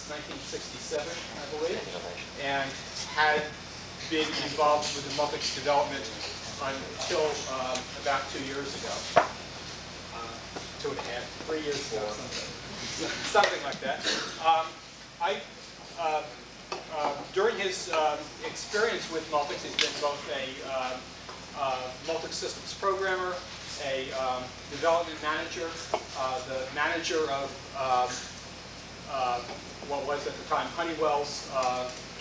since 1967, I believe, and had been involved with the Multics development until about 2 years ago. 2.5, 3 years ago, something like that. During his experience with Multics, he's been both a Multics systems programmer, a development manager, the manager of what was at the time Honeywell's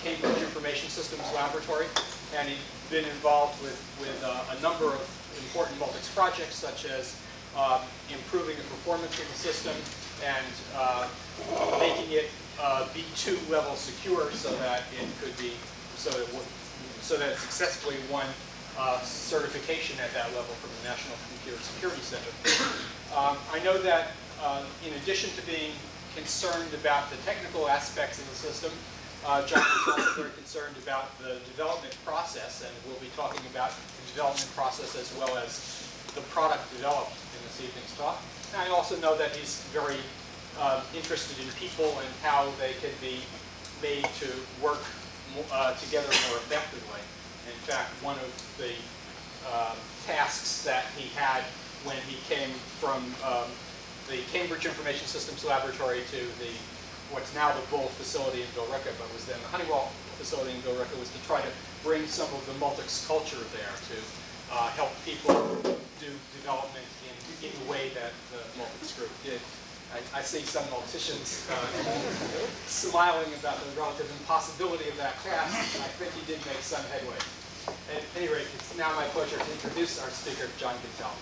Cambridge Information Systems Laboratory, and he'd been involved with a number of important Multics projects, such as improving the performance of the system and making it B2 level secure, so that it could be so that it successfully won certification at that level from the National Computer Security Center. I know that in addition to being concerned about the technical aspects of the system, John is also very concerned about the development process, and we'll be talking about the development process as well as the product developed in this evening's talk. And I also know that he's very interested in people and how they can be made to work together more effectively. In fact, one of the tasks that he had when he came from the Cambridge Information Systems Laboratory to what's now the Bull facility in Billerica, but was then the Honeywell facility in Billerica, was to try to bring some of the Multics culture there to help people do development in the way that the Multics group did. I see some Multicians smiling about the relative impossibility of that task. I think he did make some headway. At any rate, it's now my pleasure to introduce our speaker, John Gintell.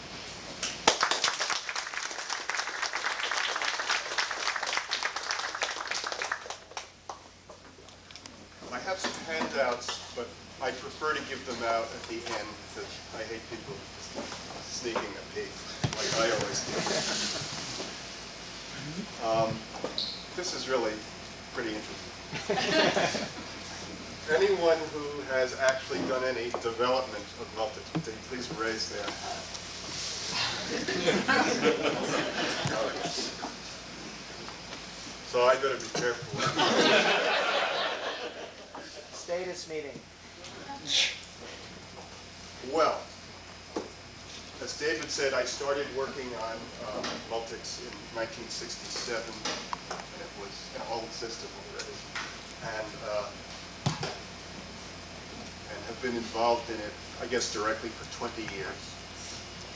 I have some handouts, but I prefer to give them out at the end because I hate people sneaking a peek like I always do. This is really pretty interesting. Anyone who has actually done any development of Multics, please raise their hand. So I better be careful. Status meeting. Well, as David said, I started working on Multics in 1967, and it was an old system already, and have been involved in it, I guess, directly for 20 years,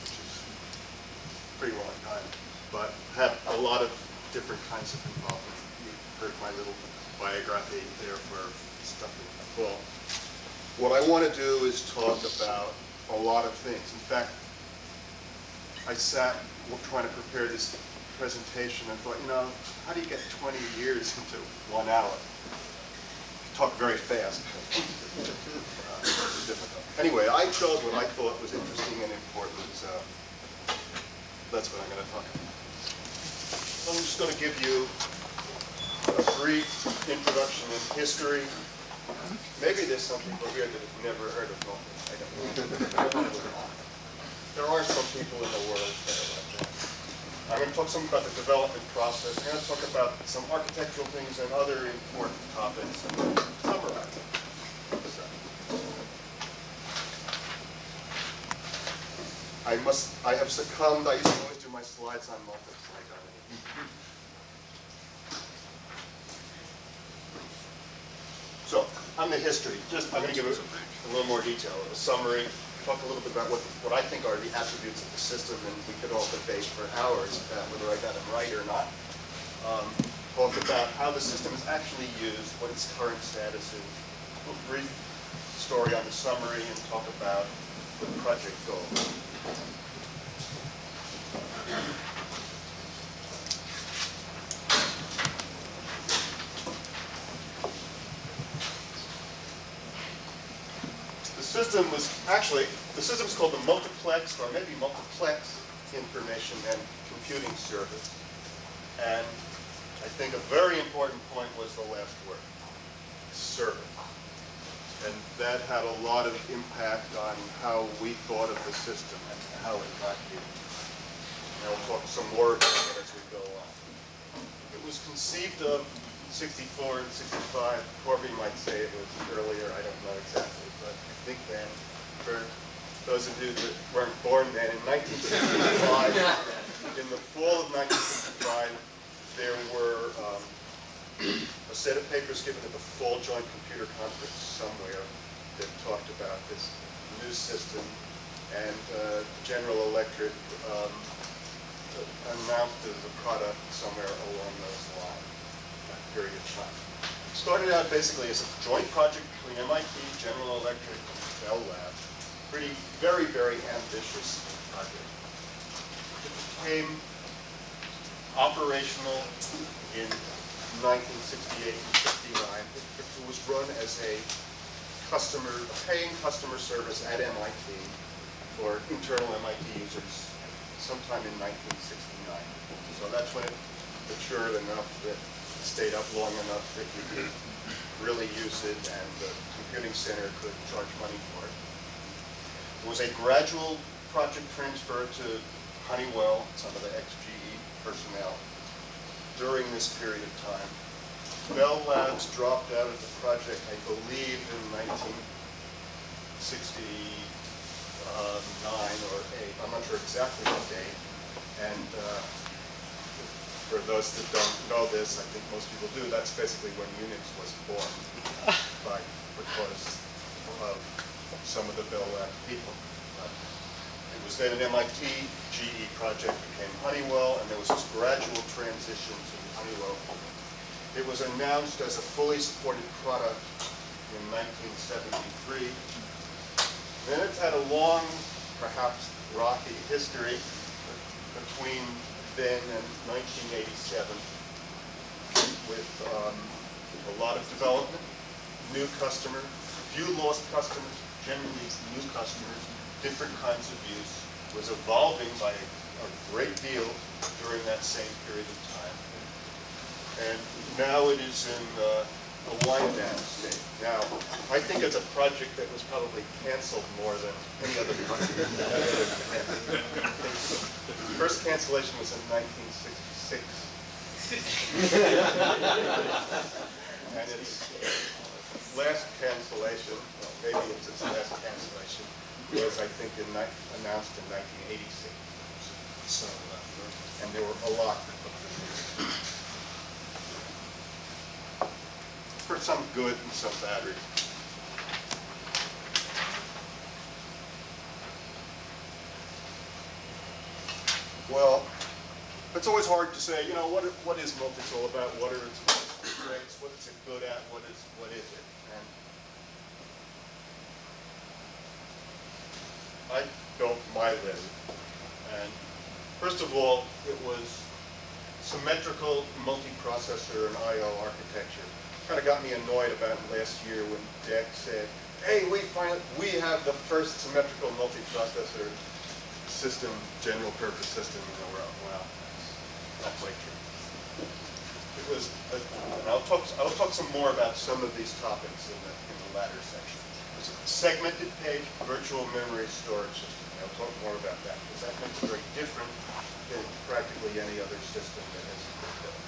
which is a pretty long time, but had a lot of different kinds of involvement. You heard my little biography there for stuff in the book. What I want to do is talk about a lot of things. In fact, I sat trying to prepare this presentation and thought, you know, how do you get 20 years into 1 hour? Talk very fast. Difficult. Anyway, I chose what I thought was interesting and important, so that's what I'm going to talk about. So I'm just going to give you a brief introduction in history. Maybe there's some people here that have never heard of Multics. I don't know. There are some people in the world that are like that. I'm going to talk some about the development process. I'm going to talk about some architectural things and other important topics and summarize them. I have succumbed. I used to always do my slides on Multics. So, on the history, I'm going to give a little more detail, a summary, talk a little bit about what I think are the attributes of the system, and we could all debate for hours about whether I got them right or not. Talk about how the system is actually used, what its current status is, a brief story on the summary, and talk about the project goals. The system is called the Multiplex, or maybe Multiplex Information and Computing Service. And I think a very important point was the last word, service. And that had a lot of impact on how we thought of the system and how it got here. And I'll talk some more about it as we go on. It was conceived of 64 and 65, Corby might say it was earlier, I don't know exactly, but I think then, for those of you that weren't born then, in 1965, in the fall of 1965, there were a set of papers given at the Fall Joint Computer Conference somewhere that talked about this new system, and General Electric announced it as a product somewhere along those lines, that period of time. It started out basically as a joint project between MIT, General Electric, and Bell Labs. Very, very ambitious project. It became operational in 1968 and 69. It was run as a paying customer service at MIT for internal MIT users sometime in 1969. So that's when it matured enough that it stayed up long enough that you could really use it and the computing center could charge money for it. It was a gradual project transfer to Honeywell, some of the ex-GE personnel, during this period of time. Bell Labs dropped out of the project, I believe, in 1969 or 8. I'm not sure exactly what date. And for those that don't know this, I think most people do, that's basically when Unix was born, because of some of the Bell Labs people. It was then an MIT GE project, became Honeywell, and there was this gradual transition to Honeywell. It was announced as a fully supported product in 1973. Then it's had a long, perhaps rocky history between then and 1987 with a lot of development, new customers, few lost customers, generally new customers, different kinds of use, was evolving by a great deal during that same period of time. And now it is in a wind-down state. Now, I think it's a project that was probably canceled more than any other project. The first cancellation was in 1966. And its last cancellation, well, maybe it's its last cancellation, was, I think, announced in 1986. So, and there were a lot of them. For some good and some bad reasons. Well, it's always hard to say, you know, what is Multics all about? What are its strengths? What is it good at? What is it? And I built my list. And first of all, it was symmetrical multiprocessor and I/O architecture. Kind of got me annoyed about last year when DEC said, hey, we have the first symmetrical multiprocessor system, general purpose system in the world. Well, that's not quite true. It was, and I'll talk some more about some of these topics in the latter section. It was a segmented page virtual memory storage system. I'll talk more about that because that makes it very different than practically any other system that has been built.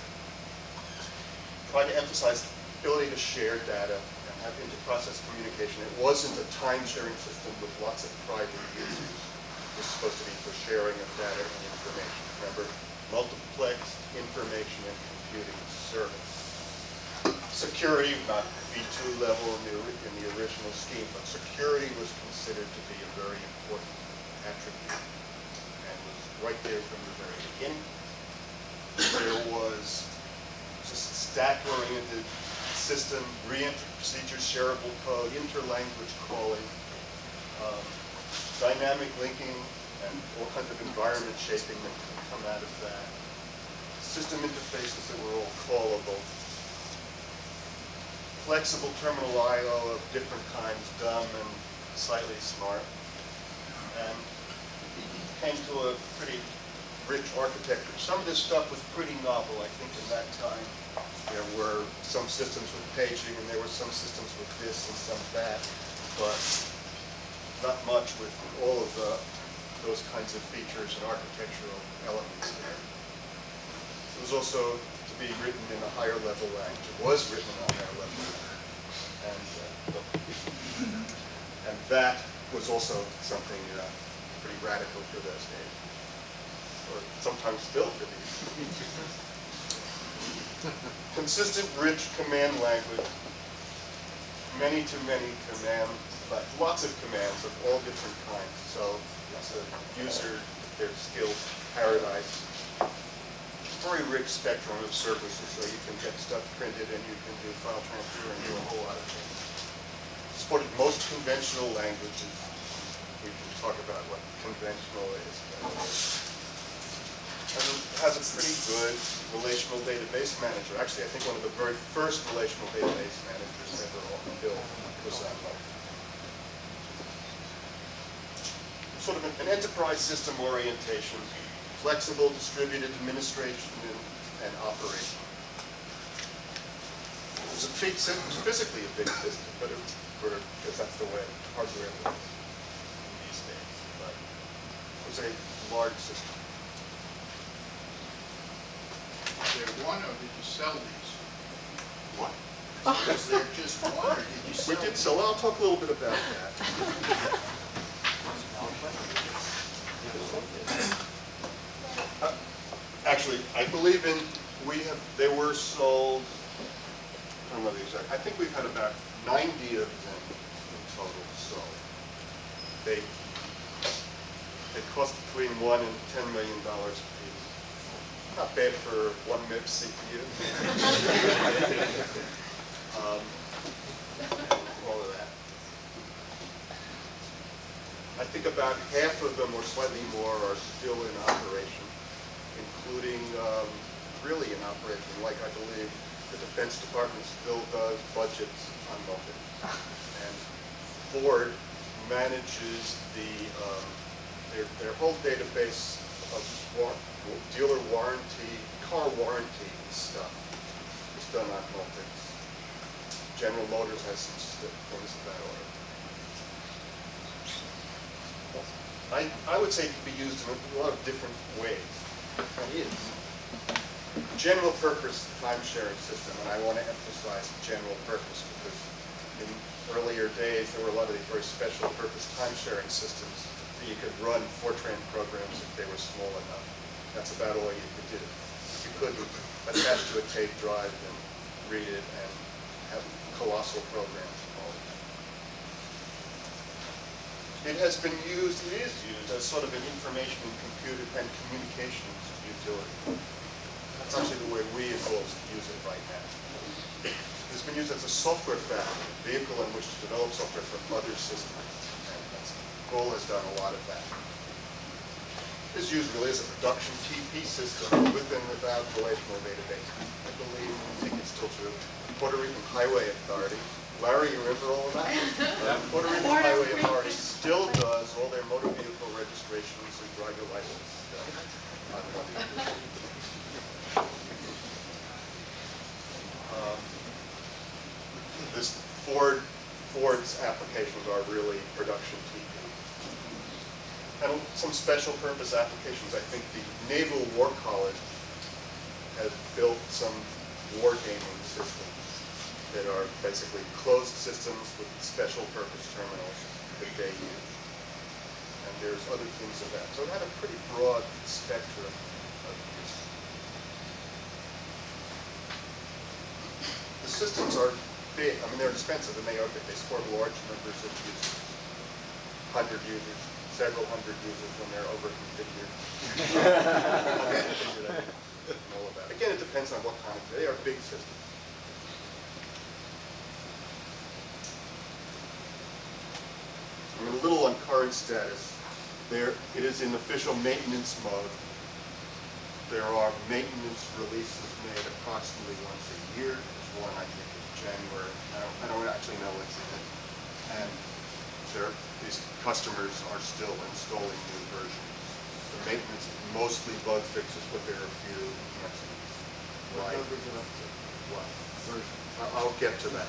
Try to emphasize ability to share data and have inter-process communication. It wasn't a time-sharing system with lots of private users. It was supposed to be for sharing of data and information. Remember, multiplexed information and computing service. Security, not V2 level in the original scheme, but security was considered to be a very important attribute and was right there from the very beginning. There was just stack-oriented system, re-entry procedures, shareable code, interlanguage calling, dynamic linking, and all kinds of environment shaping that can come out of that. System interfaces that were all callable. Flexible terminal I/O of different kinds, dumb and slightly smart. And came to a pretty rich architecture. Some of this stuff was pretty novel, I think, in that time. There were some systems with paging, and there were some systems with this and some that, but not much with all of those kinds of features and architectural elements there. It was also, to be written in a higher level language. It was written in a higher level language. And that was also something pretty radical for those days, or sometimes still for these. Consistent, rich command language, many-to-many commands, but lots of commands of all different kinds. So it's a user, their skill paradise. Very rich spectrum of services, so you can get stuff printed and you can do file transfer and do a whole lot of things. Supported most conventional languages. We can talk about what conventional is. And it has a pretty good relational database manager. Actually, I think one of the very first relational database managers ever built was on Multics. Sort of an enterprise system orientation, flexible distributed administration and operation. It was a big system, physically a big system, but because that's the way hardware works in these days. But it was a large system. Is there one, or did you sell these? What? Is there just one, or did you sell We did these? so. I'll talk a little bit about that. Actually, I believe they were sold, I don't know the exact, I think we've had about 90 of them in total sold. They cost between $1 and $10 million a piece. Not bad for one MIPS CPU. All of that. I think about half of them, or slightly more, are still in operation, including really in operation, like I believe the Defense Department still does budgets on Multics. And Ford manages their whole database of dealer warranty, car warranty stuff is done on Multics. General Motors has some things of that order. I would say it can be used in a lot of different ways. It is. General purpose time-sharing system, and I want to emphasize general purpose because in earlier days there were a lot of these very special purpose time-sharing systems that you could run Fortran programs if they were small enough. That's about all you could do. You couldn't attach to a tape drive and read it and have colossal programs. It is used as sort of an information and computer and communications utility. That's actually the way we use it right now. It's been used as a software factory, a vehicle in which to develop software for other systems. And Google has done a lot of that. It's used really as a production TP system with and without relational database. I think it's still true. Puerto Rican Highway Authority. Larry, you remember all of that? Puerto Rican Highway Authority still does all their motor vehicle registrations and driver license stuff on Multics. Ford's applications are really production TP. And some special purpose applications. I think the Naval War College has built some wargaming systems that are basically closed systems with special purpose terminals that they use. And there's other things of that. So it had a pretty broad spectrum of use. The systems are big. I mean, they're expensive and they are big. They support large numbers of users. 100 users, several hundred users when they're over-configured. And all of that. Again, it depends on what kind of, they are big systems. I mean, a little on current status. It is in official maintenance mode. There are maintenance releases made approximately once a year. There's one, I think, in January. I don't actually know what's in it. And these customers are still installing new versions. The maintenance is mostly bug fixes, but there are a few enhancements. What numbers are up to? What? Version. I'll get to that.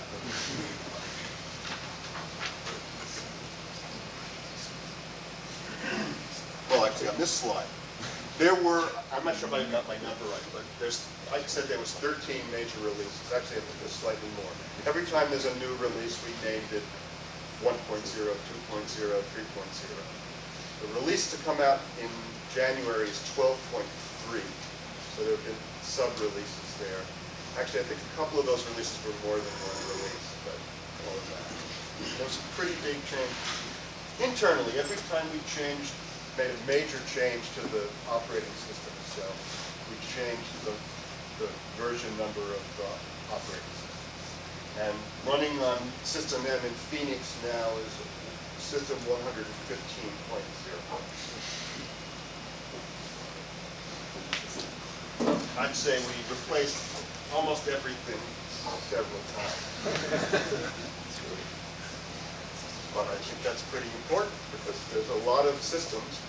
Well, actually, on this slide, There were, I'm not sure if I got my number right, but like I said, there was 13 major releases. Actually, I think there's slightly more. Every time there's a new release, we named it 1.0, 2.0, 3.0. The release to come out in January is 12.3. So there have been sub-releases there. Actually, I think a couple of those releases were more than one release, but all of that. There was a pretty big change. Internally, every time we made a major change to the operating system itself, we changed the version number of operating system. And running on System M in Phoenix now is System 115.0. I'd say we replaced almost everything several times. But I think that's pretty important because there's a lot of systems.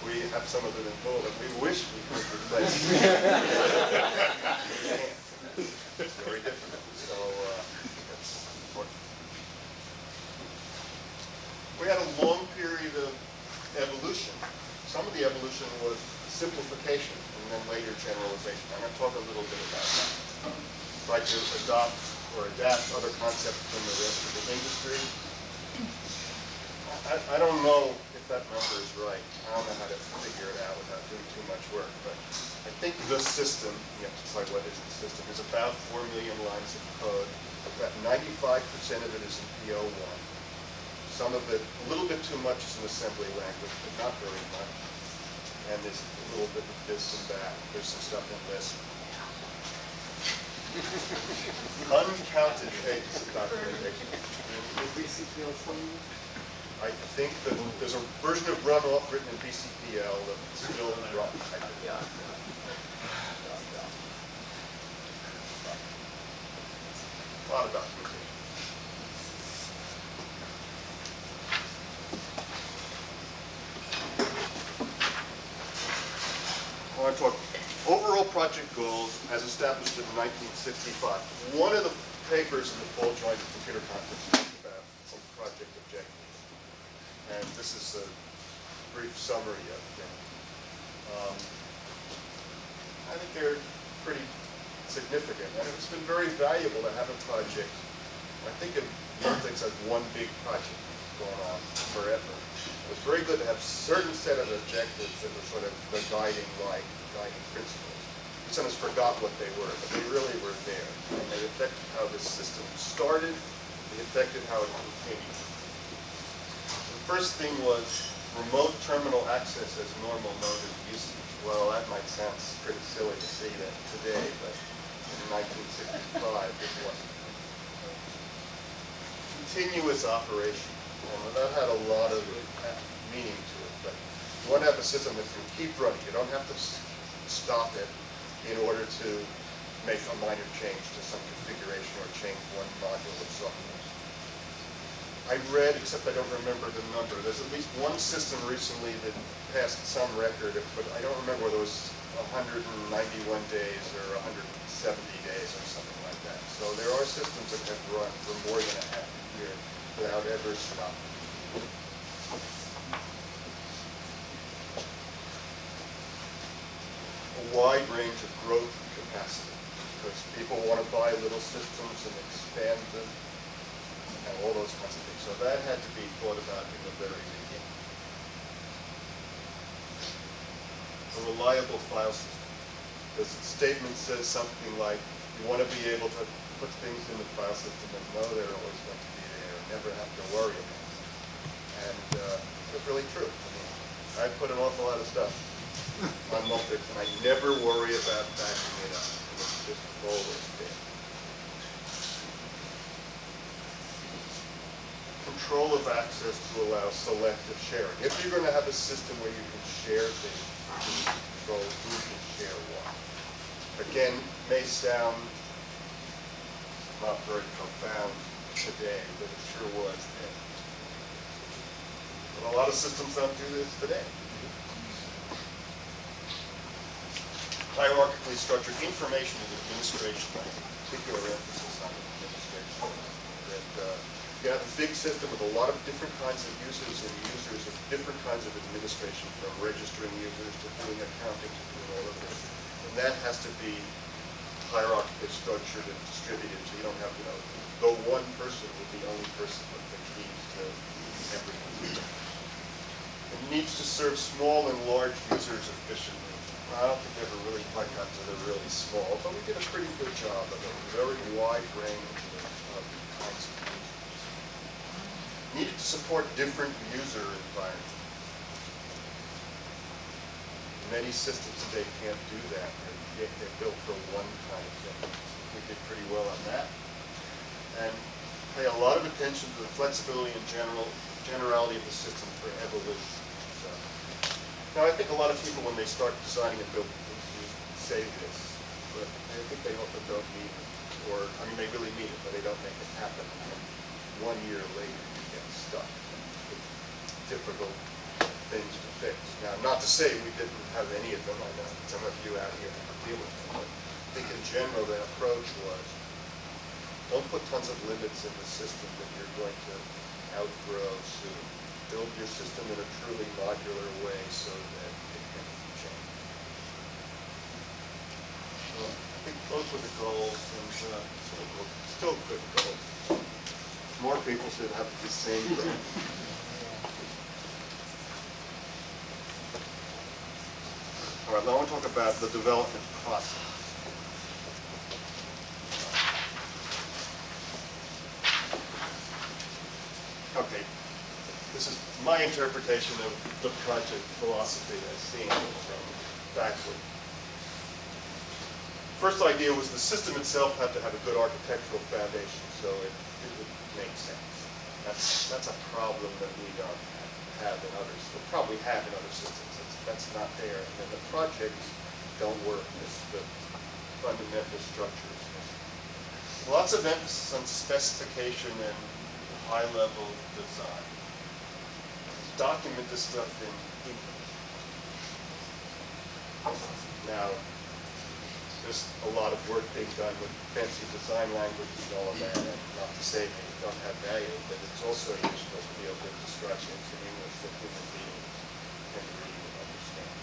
We have some of them in full that we wish we could replace. It's very difficult. So that's important. We had a long period of evolution. Some of the evolution was simplification and then later generalization. I'm going to talk a little bit about that. Try to adopt or adapt other concepts from the rest of the industry. I don't know if that number is right. I don't know how to figure it out without doing too much work, but I think the system, you have to decide what is the system, is about 4 million lines of code. About 95% of it is in PO1. Some of it, a little bit too much is an assembly language, but not very much. And there's a little bit of this and that. There's some stuff in Lisp. Uncounted pages of documentation. I think that there's a version of runoff written in BCPL that's still rough. A lot of documentation. I want to talk overall project goals as established in 1965. One of the papers in the Fall Joint Computer Conference talked about some project objectives. And this is a brief summary of them. I think they're pretty significant. And it's been very valuable to have a project. I think of Multics as one big project going on forever. It was very good to have a certain set of objectives that were sort of the guiding light, guiding principles. We sometimes forgot what they were, but they really were there. And they affected how the system started. They affected how it continued. The first thing was remote terminal access as normal mode of usage. Well, that might sound pretty silly to say that today, but in 1965 it wasn't. Continuous operation. Well, that had a lot of meaning to it, but you want to have a system that can keep running. You don't have to stop it in order to make a minor change to some configuration or change one module of software. I read, except I don't remember the number, there's at least one system recently that passed some record, but I don't remember whether it was 191 days or 170 days or something like that. So there are systems that have run for more than a half a year without ever stopping. A wide range of growth capacity, because people want to buy little systems and expand them. And all those kinds of things. So that had to be thought about in the very beginning. A reliable file system. The statement says something like, you want to be able to put things in the file system and know they're always going to be there and never have to worry about it. And it's really true. I mean, I put an awful lot of stuff on Multics and I never worry about backing it up. It's just always there. Control of access to allow selective sharing. If you're going to have a system where you can share things, you can control who can share what. Again, may sound not very profound today, but it sure was then. But a lot of systems don't do this today. Hierarchically structured information and administration, particular emphasis on administration. That You have a big system with a lot of different kinds of users and users of different kinds of administration, from registering users to doing accounting to doing all of this. And that has to be hierarchically structured and distributed, so you don't have, no one person with the only person with the keys to everything. It needs to serve small and large users efficiently. I don't think we ever really quite got to the really small, but we did a pretty good job of a very wide range of kinds of users. Needed to support different user environments. Many systems today can't do that. They're built for one kind of thing. We did pretty well on that. And pay a lot of attention to the flexibility and generality of the system for evolution. So, now I think a lot of people, when they start designing and building things, say this, but I think they often don't mean it. Or, I mean, they really mean it, but they don't make it happen. And 1 year later, you get stuck with difficult things to fix. Now, not to say we didn't have any of them. I know some of you out here have to deal with them, but I think in general the approach was, don't put tons of limits in the system that you're going to outgrow soon. Build your system in a truly modular way so that it can change. So I think those were the goals, and still good goals. More people should have the same thing. All right, now I want to talk about the development process. Okay, this is my interpretation of the project philosophy as seen from backward. First idea was the system itself had to have a good architectural foundation, so it would make sense. That's a problem that we don't have in others. We'll probably have in other systems. That's not there. And then the projects don't work as the fundamental structures. Lots of emphasis on specification and high-level design. Document this stuff in English. Now, there's a lot of work being done with fancy design language and all of that, and not to say they don't have value, but it's also useful to be able to describe things in English that human beings can read and understand.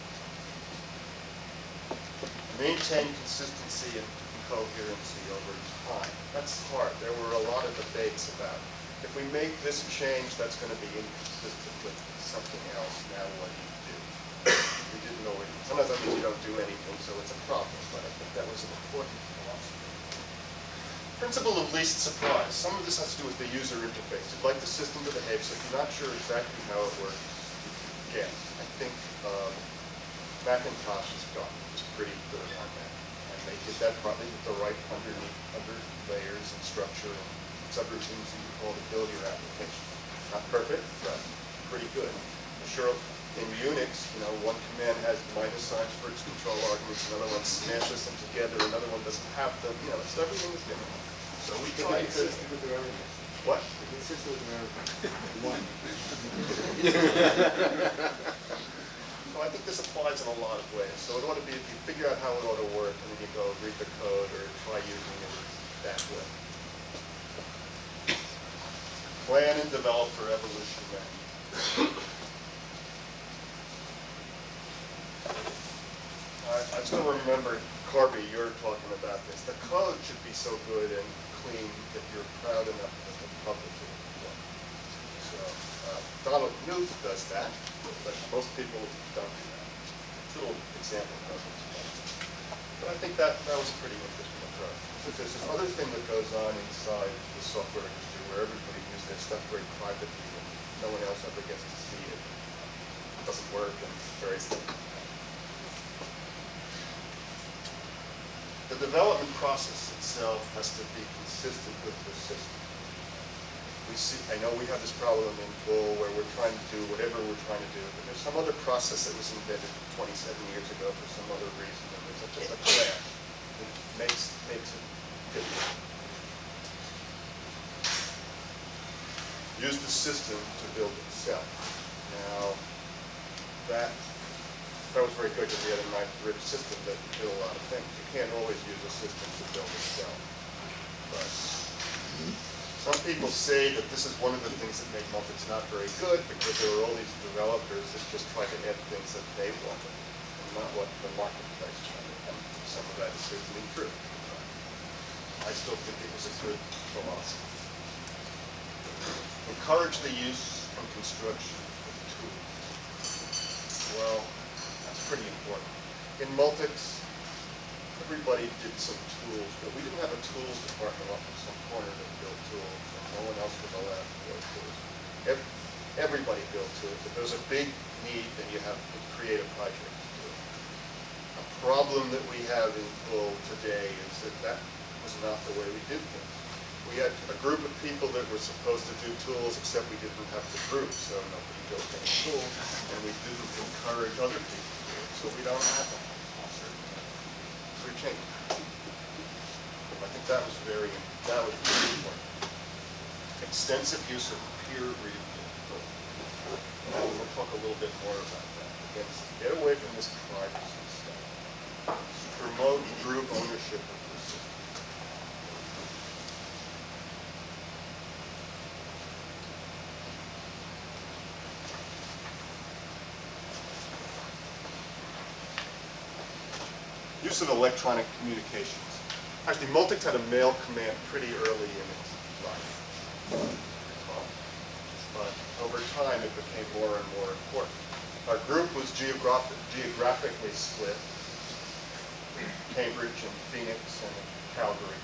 Maintain consistency and coherency over time. That's hard. There were a lot of debates about, if we make this change, that's going to be inconsistent with something else. Now what do you do? We didn't know it. Sometimes that means you don't do anything, so it's a problem, but I think that was an important philosophy. Principle of least surprise. Some of this has to do with the user interface. You'd like the system to behave, so if you're not sure exactly how it works, you guess. I think Macintosh's got was pretty good on that. And they did that partly with the right under layers and structure and subroutines that you call to build your application. Not perfect, but pretty good. Sure, in Unix, one command has minus signs for its control arguments, another one smashes them together, another one doesn't have them. So everything is different. So we try to. What? Consistent with America. One. So I think this applies in a lot of ways. So it ought to be, if you figure out how it ought to work, and then you go read the code or try using it that way. Plan and develop for evolution. I still remember, Corby, you're talking about this. The code should be so good and clean that you're proud enough to publish it. So Donald Knuth does that, but most people don't do that. It's a little example code. But I think that was a pretty interesting approach. There's this other thing that goes on inside the software industry where everybody uses their stuff very privately and no one else ever gets to see it. It doesn't work and various things. The development process itself has to be consistent with the system. I know we have this problem in Bull where we're trying to do whatever we're trying to do, but there's some other process that was invented 27 years ago for some other reason, and there's just a clash that makes it different. Use the system to build itself. Now, that was very good because we had a nice rich system that could do a lot of things. You can't always use a system to build itself. But Some people say that this is one of the things that made Multics not very good, because there were all these developers that just tried to add things that they wanted, and not what the marketplace wanted. And some of that is certainly true. I still think it was a good philosophy. Encourage the use and construction of tools. Well, that's pretty important. In Multics, everybody did some tools, but we didn't have a tools department off in some corner that built tools, and no one else was allowed to build tools. Everybody built tools. If there's a big need, then you have to create a project to do it. A problem that we have in full today is that that was not the way we did things. We had a group of people that were supposed to do tools, except we didn't have the group, so nobody built any tools, and we didn't encourage other people to do it, so we don't have that. So we changed. I think that was very important. Extensive use of peer review. And we'll talk a little bit more about that. Again, get away from this privacy stuff. Promote group ownership of the system. Use of electronic communications. Actually, Multics had a mail command pretty early in its life. But over time, it became more and more important. Our group was geographically split. Cambridge and Phoenix and Calgary.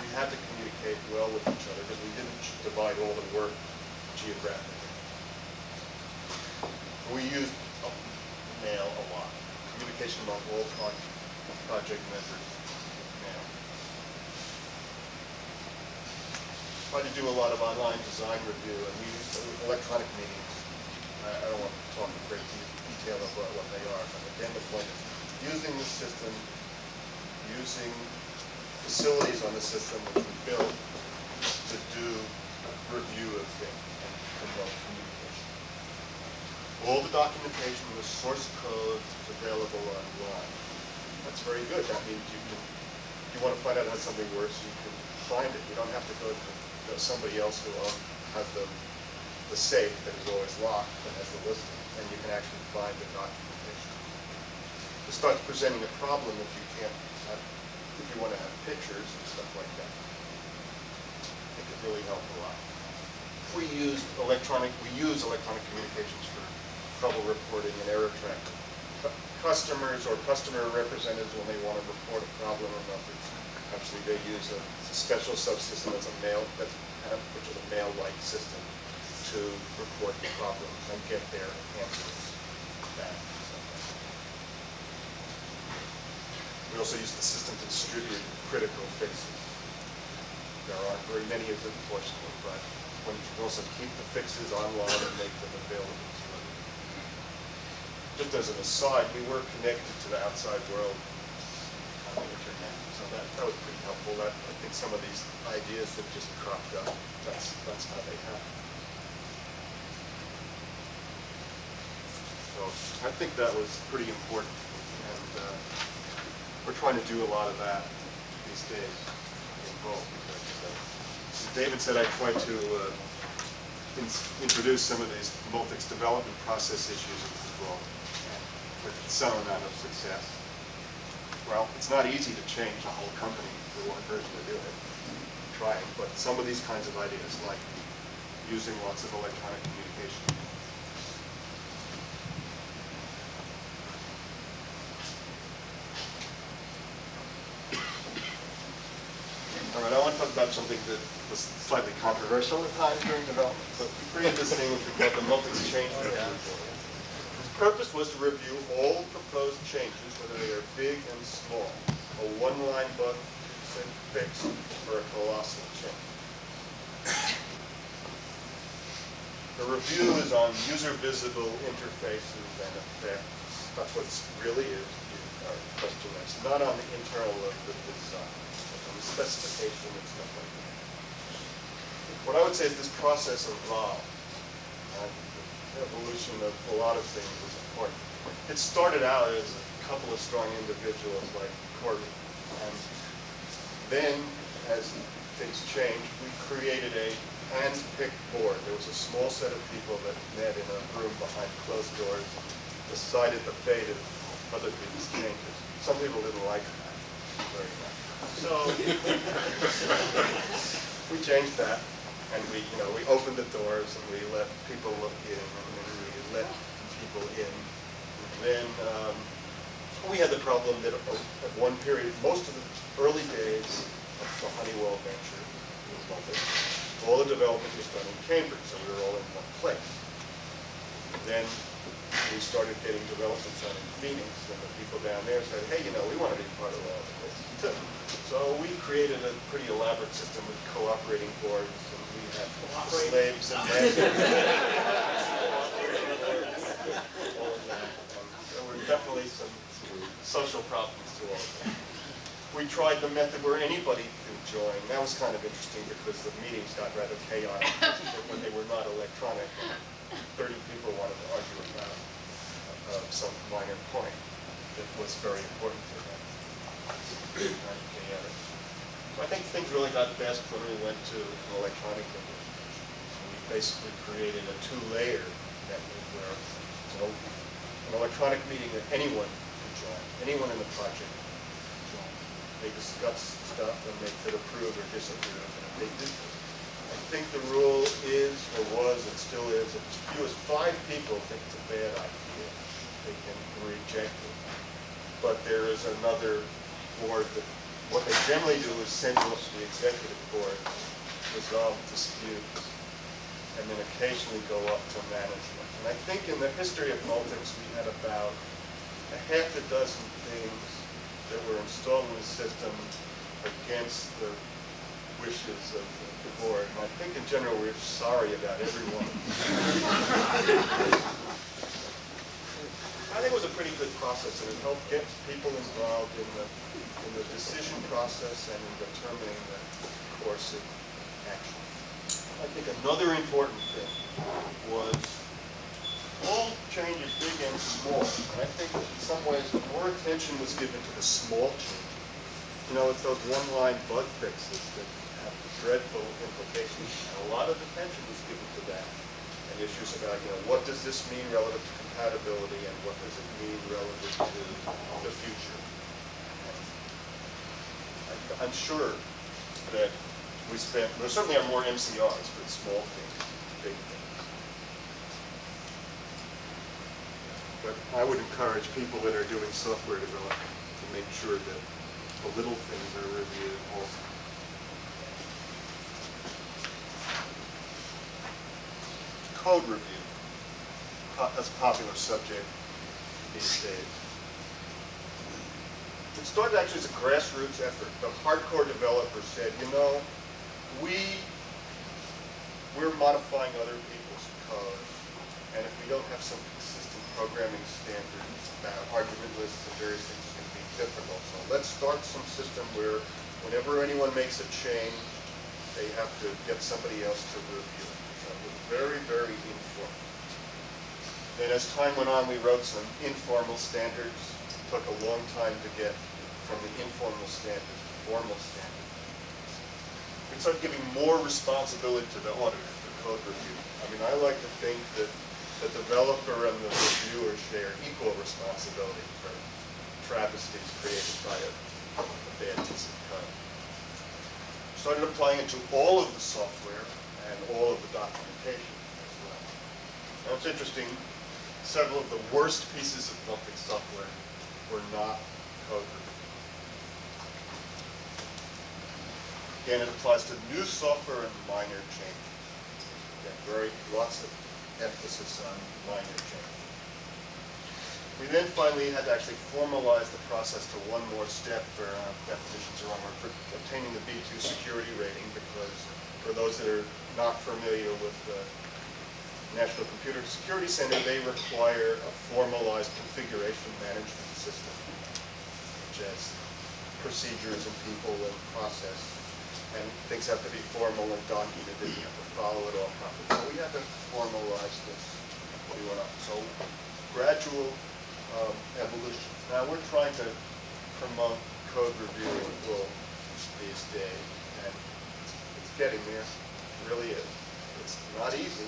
We had to communicate well with each other, but we didn't divide all the work geographically. We used mail a lot. Communication among all project members with mail. Tried to do a lot of online design review, and we used electronic meetings. I don't want to talk in great detail about what they are, but again, the point is using the system, using facilities on the system which we built to do a review of things and promote communication. All the documentation was source code, is available online. That's very good. That means you can, if you want to find out how something works, you can find it. You don't have to go to somebody else who has the safe that is always locked that has the listing, and you can actually find the documentation. It starts presenting a problem if you can't have, if you want to have pictures and stuff like that. I think it really helped a lot. We use electronic communications for trouble reporting and error tracking. Customers or customer representatives, when they want to report a problem or nothing, actually they use a special subsystem that's a mail, which is a mail-like system to report the problems and get their answers back. We also use the system to distribute critical fixes. There aren't very many of them, fortunately, but when you can also keep the fixes online and make them available to others. Just as an aside, we were connected to the outside world on the internet, so that was pretty helpful. I think some of these ideas that just cropped up, that's how they happen. So I think that was pretty important, and we're trying to do a lot of that these days in both. As David said, I tried to introduce some of these Multics development process issues into the role, with some amount of success. Well, it's not easy to change a whole company to one person to do it. I'm trying, but some of these kinds of ideas, like using lots of electronic communication. All right, I want to talk about something that was slightly controversial at times during development. So we created this thing which we call the Multics change review. The purpose was to review all proposed changes, whether they are big and small, a one-line bug fix or a colossal change. The review is on user-visible interfaces and effects. That's what it really is. Our question is not on the internal of the design, but on the specification and stuff like that. What I would say is this process evolved. The evolution of a lot of things was important. It started out as a couple of strong individuals like Corbin, and then as things changed, we created a hand-picked board. There was a small set of people that met in a room behind closed doors, decided the fate of other people's changes. Some people didn't like that very much. So we changed that, and we opened the doors and we let people look in, and then we let people in. And then we had the problem that at one period, most of the early days of the Honeywell venture, all the development was done in Cambridge, so we were all in one place. Then we started getting development done in Phoenix, and the people down there said, hey, we want to be part of all of this too. So we created a pretty elaborate system with cooperating boards, and we had slaves and masters. All of that. And there were definitely some social problems to all of that. We tried the method where anybody could join. That was kind of interesting because the meetings got rather chaotic when they were not electronic. And 30 people wanted to argue about some minor point that was very important to them. Kind of chaotic. So I think things really got best when we went to an electronic meeting. So we basically created a two-layer method where an electronic meeting that anyone could join, anyone in the project could join. They discuss stuff and they could approve or disapprove, and if they did, I think the rule is, or was, and still is, if as few as 5 people think it's a bad idea, they can reject it. But there is another board that, what they generally do is send it to the executive board, resolve disputes, and then occasionally go up to management. And I think in the history of Multics, we had about a half a dozen things that were installed in the system against the wishes of the board. And I think in general we're sorry about every one of them. I think it was a pretty good process, and it helped get people involved in the decision process and in determining the course of action. I think another important thing was all changes, big and small. And I think in some ways more attention was given to the small changes. It's those one-line bug fixes that have dreadful implications. And a lot of attention was given to that. And issues about, what does this mean relative to compatibility and what does it mean relative to the future. And I'm sure that there certainly are more MCRs for small things, big things. But I would encourage people that are doing software development to make sure that the little things are reviewed also. Code review. That's a popular subject these days. It started actually as a grassroots effort. The hardcore developers said, we're modifying other people's code, and if we don't have some consistent programming standards about argument lists and various things, it's going to be difficult. So let's start some system where whenever anyone makes a change, they have to get somebody else to review it. So it was very, very informal. Then as time went on, we wrote some informal standards. It took a long time to get from the informal standards to formal standards. We started giving more responsibility to the auditor for code review. I like to think that the developer and the reviewer share equal responsibility for travesties created by a bad piece of code. Started applying it to all of the software and all of the documentation as well. Now it's interesting, several of the worst pieces of Multics software were not code review. Again, it applies to new software and minor changes. Again, lots of emphasis on minor changes. We then finally had to actually formalize the process to one more step for definitions are wrong, for obtaining the B2 security rating, because for those that are not familiar with the National Computer Security Center, they require a formalized configuration management system, which has procedures and people and process. And things have to be formal and documented. You have to follow it all properly. So we had to formalize this. So gradual evolution. Now we're trying to promote code review in full these days, and getting there. It really is. It's not easy,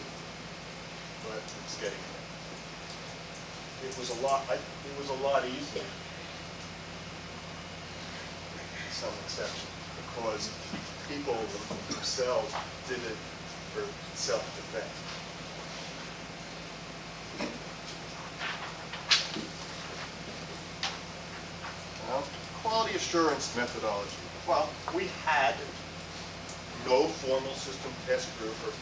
but it's getting there. It was a lot easier, with some exceptions, because people themselves did it for self-defense. Well, quality assurance methodology. Well, we had no formal system test group or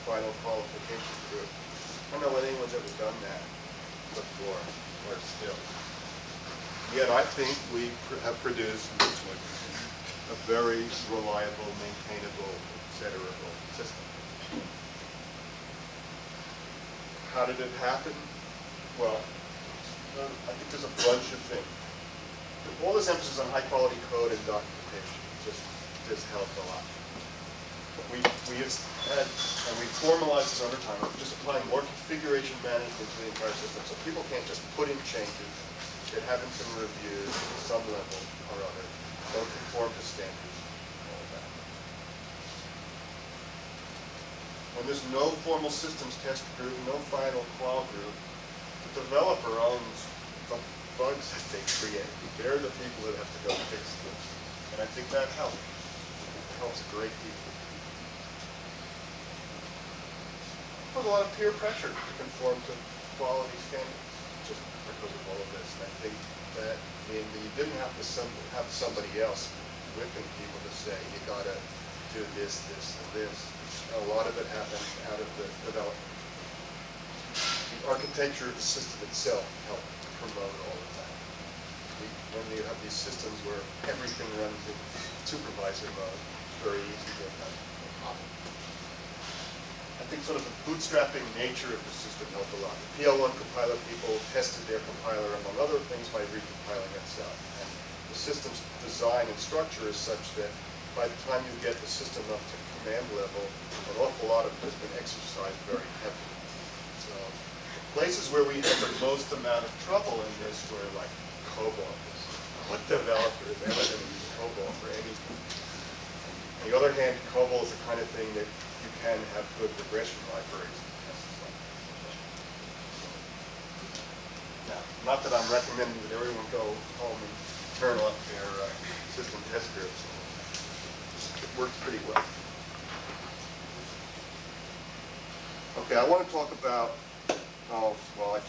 final qualification group. I don't know whether anyone's ever done that before or still. Yet I think we have produced a very reliable, maintainable, iterable system. How did it happen? Well, I think there's a bunch of things. All this emphasis on high quality code and documentation just helped a lot. We formalized this over time of just applying more configuration management to the entire system, so people can't just put in changes that haven't been reviewed at some level or other, don't conform to standards, all of that. When there's no formal systems test group, no final qual group, the developer owns the bugs that they create. They're the people that have to go fix them. And I think that helps. It helps a great deal. There's a lot of peer pressure to conform to quality standards just because of all of this. And I think that you didn't have to have somebody else whipping people to say, you got to do this, this, and this. A lot of it happened out of the development. The architecture of the system itself helped promote all of that. When you have these systems where everything runs in supervisor mode, it's very easy to have a problem. I think sort of the bootstrapping nature of the system helped a lot. The PL1 compiler people tested their compiler, among other things, by recompiling itself. And the system's design and structure is such that by the time you get the system up to command level, an awful lot of it has been exercised very heavily. So the places where we had the most amount of trouble in this were like COBOL. What developer is ever going to use COBOL for anything? On the other hand, COBOL is the kind of thing that you can have good regression libraries to test this on. Now, not that I'm recommending that everyone go home and turn off their system test groups. It works pretty well. Okay, I want to talk about,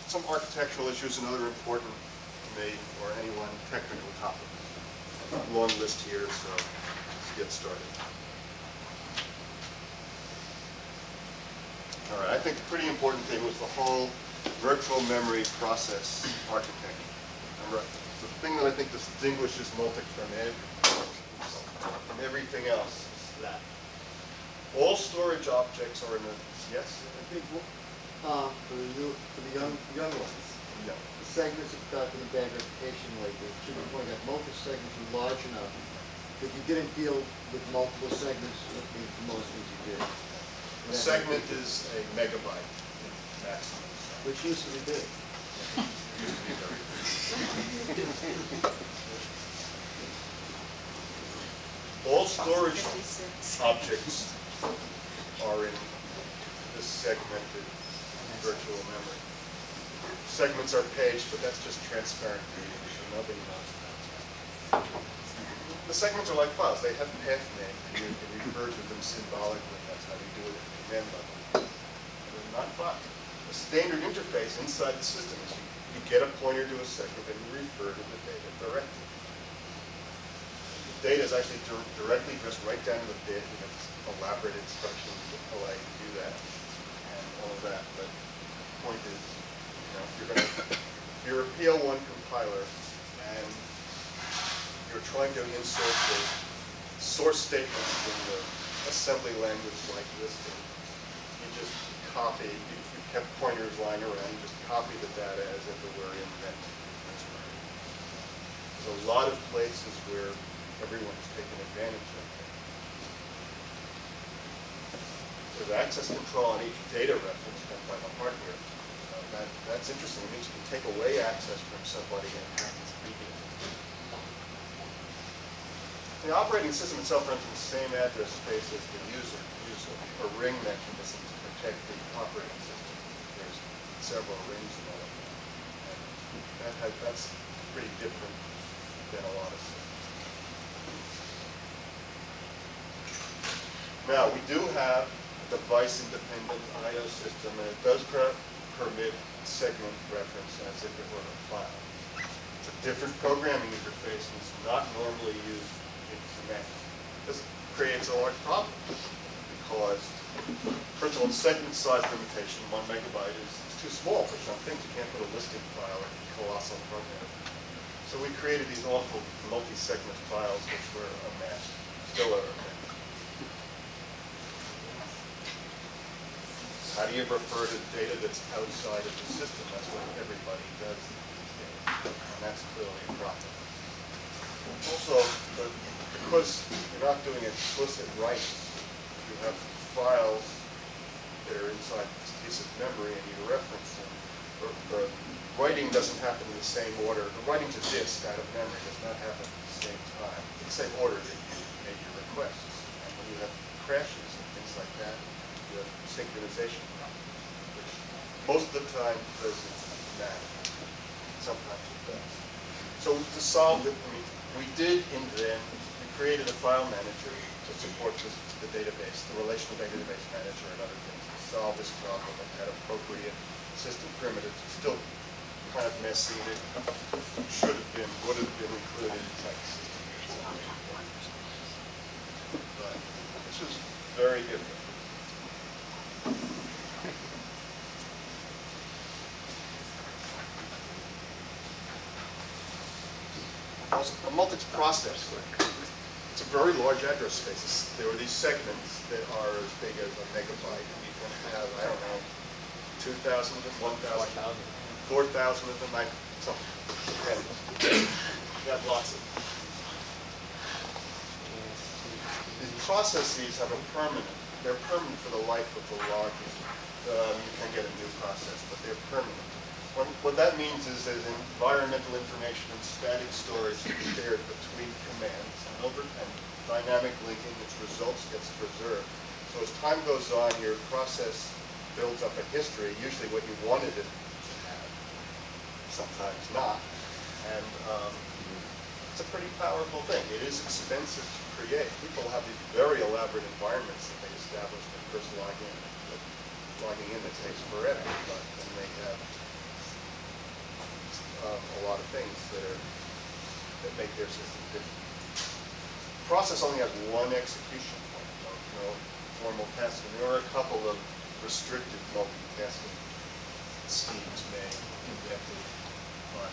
some architectural issues and other important to me or anyone technical topics. Long list here, so let's get started. All right, I think a pretty important thing was the whole virtual memory process architecture. Right. The thing that I think distinguishes Multics from everything else is that all storage objects are in a, yes? I think for the young ones, No. the segments of document aggregation like it should be pointed out, multiple segments were large enough that you didn't deal with multiple segments with the most things you did. A segment is a megabyte maximum. Which used to be big. All storage objects are in this segmented virtual memory. Segments are paged, but that's just transparent reading, so nobody knows that. The segments are like files. They have path names, and you can refer to them symbolically. That's how you do it at the command level. They're not files. The standard interface inside the system is you get a pointer to a segment and you refer to the data directly. The data is actually directly addressed right down to the bit. We have elaborate instructions that allow you to do that and all of that. But the point is, if you're a PL1 compiler and you're trying to insert the source statements in the assembly language like Lisp, you just copy, you kept pointers lying around, you just copy the data as if it were in memory. There's a lot of places where everyone has taken advantage of it. There's access control on each data reference done by the hardware. That's interesting. It means you can take away access from somebody and have this immediately. The operating system itself runs in the same address space as the user. Use a ring mechanism to protect the operating system. There's several rings in all of that. And that's pretty different than a lot of systems. Now, we do have a device-independent I/O system, and it does permit segment reference as if it were a file. It's a different programming interface, and it's not normally used in semantics. This creates a large problem because, first of all, the segment size limitation, 1 megabyte, is too small for some things. You can't put a listing file in a colossal program. So we created these awful multi-segment files, which were a mess, still are a mess. How do you refer to data that's outside of the system? That's what everybody does these days, and that's clearly a problem. Also, because you're not doing explicit writes, you have files that are inside this piece of memory, and you reference them. Or writing doesn't happen in the same order. The writing to disk out of memory does not happen at the same time, in the same order that you made your requests. And when you have crashes and things like that, you have synchronization problems, which most of the time doesn't matter. Sometimes it does. So to solve it, we did invent, we created a file manager to support the database, the relational database manager and other things to solve this problem and had appropriate system primitives. It's still kind of messy. It should have been, would have been included inside the system itself. But this was very different. Also, a Multics processor. It's a very large address space. There are these segments that are as big as a megabyte, and you can have, I don't know, 2,000 of them, 1,000, 4,000 of them, something. You have lots of them. These processes have a they're permanent for the life of the logging. You can get a new process, but they're permanent. What that means is there's environmental information and static storage shared between commands, and dynamic linking, which results gets preserved. So as time goes on, your process builds up a history, usually what you wanted it to have, sometimes not. And it's a pretty powerful thing. It is expensive to create. People have these very elaborate environments that they establish when they first log in. But logging in, it takes forever, but then they have a lot of things that make their system different. The process only has one execution point, no formal tasking. There are a couple of restricted multitasking schemes invented, but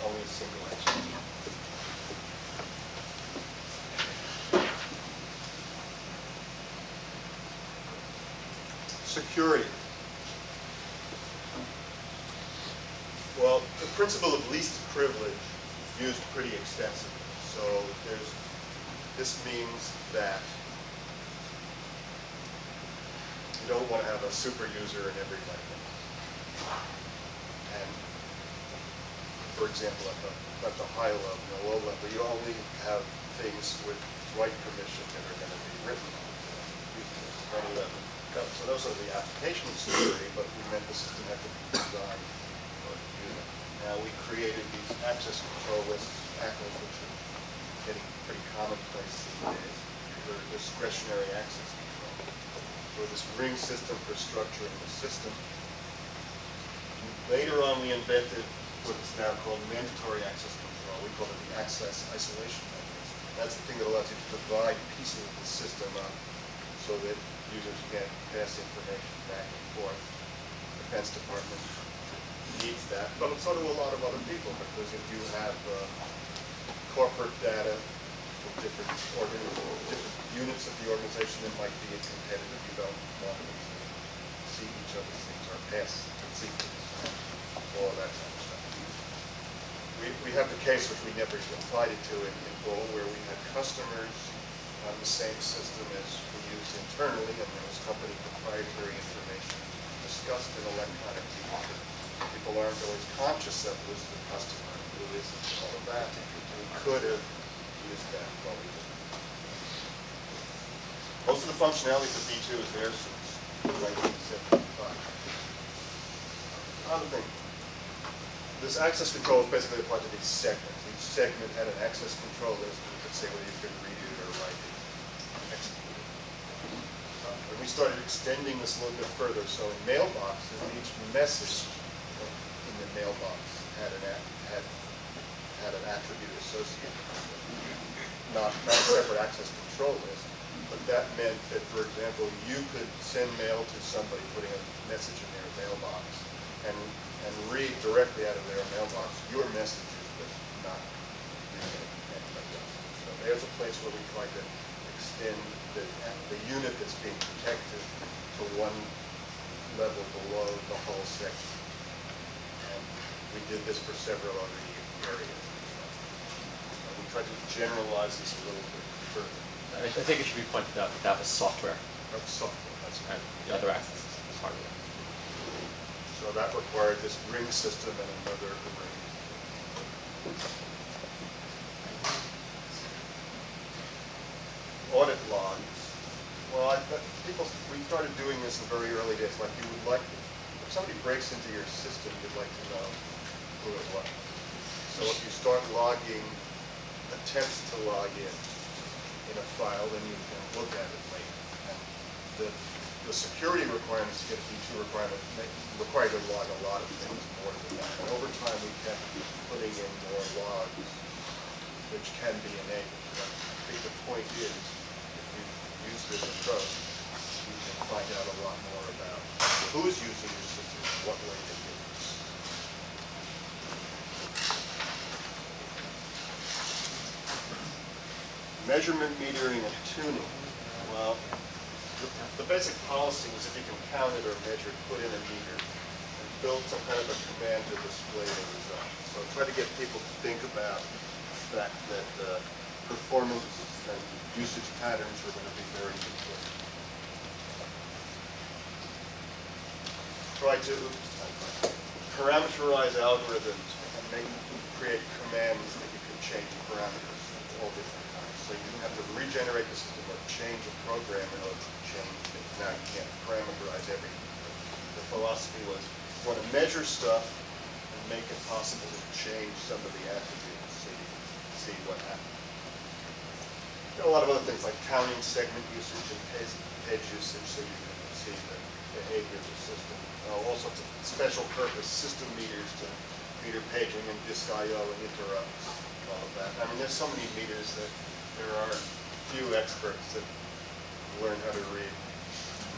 only a single execution. Security. Well, the principle of least privilege is used pretty extensively. So this means that you don't want to have a super user in everybody else. And for example, at the high level, the low level, you only have things with write permission that are going to be written on. You only let them go. So those are the application security, but we meant the system had to be designed for the user. Now we created these access control lists, ACLs, which are getting pretty commonplace these days, for discretionary access control. So this ring system for structuring the system. Later on we invented what is now called mandatory access control. We call it the access isolation mechanism. That's the thing that allows you to divide pieces of the system up so that users can't pass information back and forth. The Defense Department needs that, but so do a lot of other people, because if you have corporate data from different units of the organization that might be competitive, you don't want them to see each other's things or pass secrets, all of that kind of stuff. We have the case which we never applied it to in Bull, where we had customers on the same system as we use internally, and there was company proprietary information discussed in electronic media. People aren't always conscious of who's the customer, who isn't, all of that. We could have used that while we did. Most of the functionality for B2 is there since 1975. Another thing, this access control is basically applied to these segments. Each segment had an access control list, and you could say whether you could read it or write it, execute it. And we started extending this a little bit further. So in mailboxes, each message in the mailbox had an attribute associated with it. Not a separate access control list, but that meant that, for example, you could send mail to somebody putting a message in their mailbox and read directly out of their mailbox your messages, but not anybody else. So there's a place where we try to extend the unit that's being protected to one level below the whole section. And we did this for several other areas. We tried to generalize this a little bit further. I think it should be pointed out that that was software, That's software, that's and right. the other access is hardware. So that required this ring system and another ring. Audit logs. Well, we started doing this in very early days. Like you would like, if somebody breaks into your system, you'd like to know who it was. So if you start logging attempts to log in a file, then you can look at it later. And the security requirements to get a B2 requirement require you to log a lot of things more than that. And over time, we kept putting in more logs, which can be enabled. But I think the point is, if you use this approach, you can find out a lot more about who's using your system and what way they do it. Measurement, metering, and tuning. Well, the basic policy is if you can count it or measure it, put in a meter and build some kind of a command to display the result. So try to get people to think about the fact that performance and usage patterns are going to be very important. Try to parameterize algorithms and create commands that you can change parameters all different times. So you have to regenerate the system or change a program in order to change it. Now you can't parameterize everything. The philosophy was you want to measure stuff and make it possible to change some of the attributes so you can see what happens. There are a lot of other things like counting segment usage and page usage so you can see the behavior of the system. All sorts of special purpose system meters to meter paging and disk I/O and interrupts, all of that. I mean, there's so many meters that there are few experts that learn how to read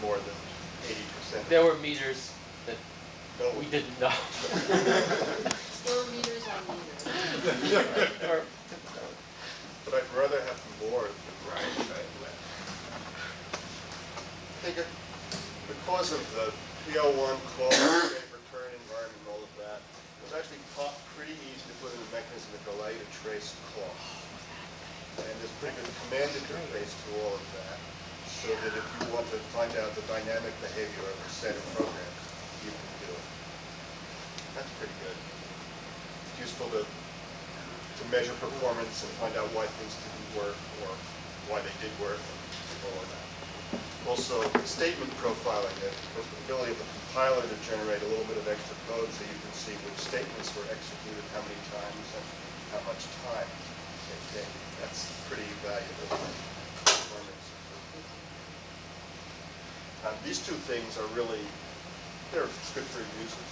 more than 80%. There were meters that No. we didn't know. Still meters on meters. But I'd rather have more than less. I think because of the PL1 call, save, return environment, and all of that, it was actually pretty easy to put in a mechanism that could allow you to trace calls. And there's pretty good command interface to all of that, so that if you want to find out the dynamic behavior of a set of programs, you can do it. That's pretty good. It's useful to measure performance and find out why things didn't work or why they did work and all of that. Also, statement profiling, the ability of the compiler to generate a little bit of extra code so you can see which statements were executed, how many times, and how much time it takes. That's pretty valuable performance. These two things are really, they're good for users,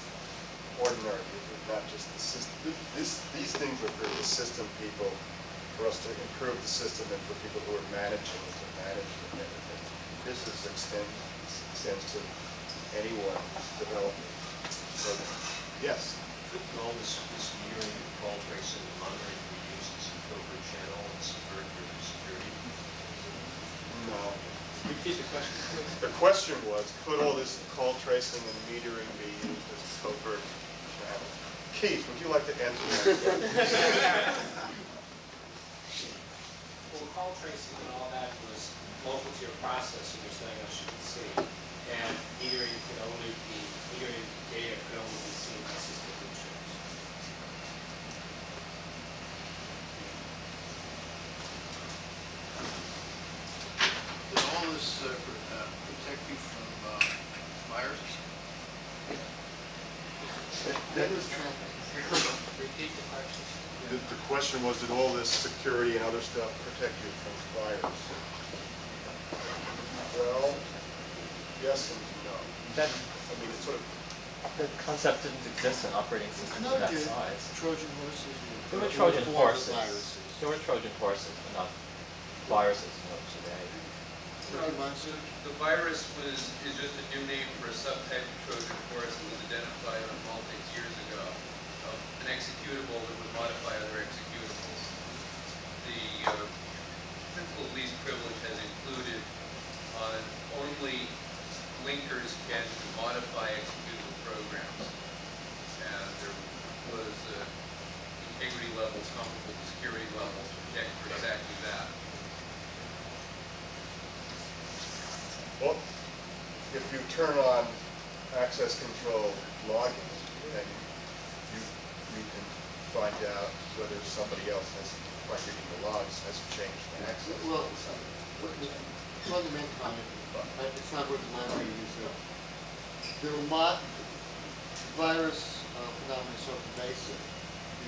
ordinary users, not just the system. These things are for the system people, for us to improve the system and for people who are managing it to manage the benefits. This extends to anyone who's developing programs. Yes? Could all this metering and call tracing and monitoring be used as a filter channel and subvert your security? No. Repeat the question, please. The question was, could all this call tracing and metering be used as a covert channel? Keith, would you like to answer that? Well, call tracing and all that was local to your processor, you're saying, as you can see. And metering data could only be seen by system administrators. That was traffic. Repeat the question. The question was, did all this security and other stuff protect you from virus? Well, yes and no. That, I mean, it's sort of, the concept didn't exist in operating systems No, of that it did. size. Trojan horses. There were Trojan forms horses. of viruses. There were Trojan horses, but not viruses known today. The virus is just a new name for a subtype of Trojan horse that was identified on Multics years ago. An executable that would modify other executables. The principle of least privilege has included only linkers can modify executable programs. And there was integrity levels comparable to security levels to protect for exactly that. well, if you turn on access control logging, then you can find out whether somebody else has, by reading the logs, has changed the access. Well, the fundamental comment, it's not worth the line we use there. Virus phenomena is so pervasive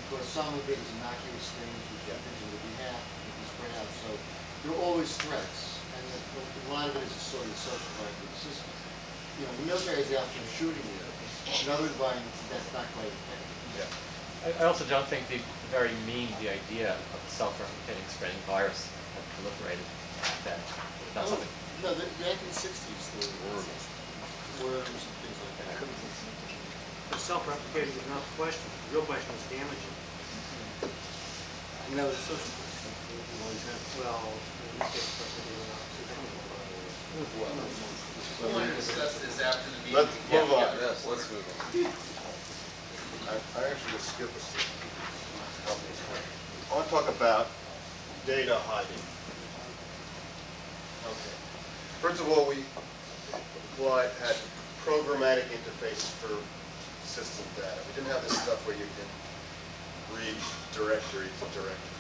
because some of it is innocuous things which things that we have, we can spread out. So there are always threats, and a lot of it is sort of the social part of the system. You know, the military has the option of shooting you. In other environments, that's not quite effective. Yeah. I also don't think the very the idea of a self-replicating spreading virus had proliferated back then. Not something. No, the 1960s, there were worms and things like that. The self-replicating is not the question. The real question is damaging. No, it's social. Well, in this case, replicating not We want to discuss this after the meeting. Let's move on. Yes, let's move on. I actually just skip a step. I want to talk about data hiding. Okay. First of all, we had programmatic interfaces for system data. We didn't have this stuff where you can read directory to directory.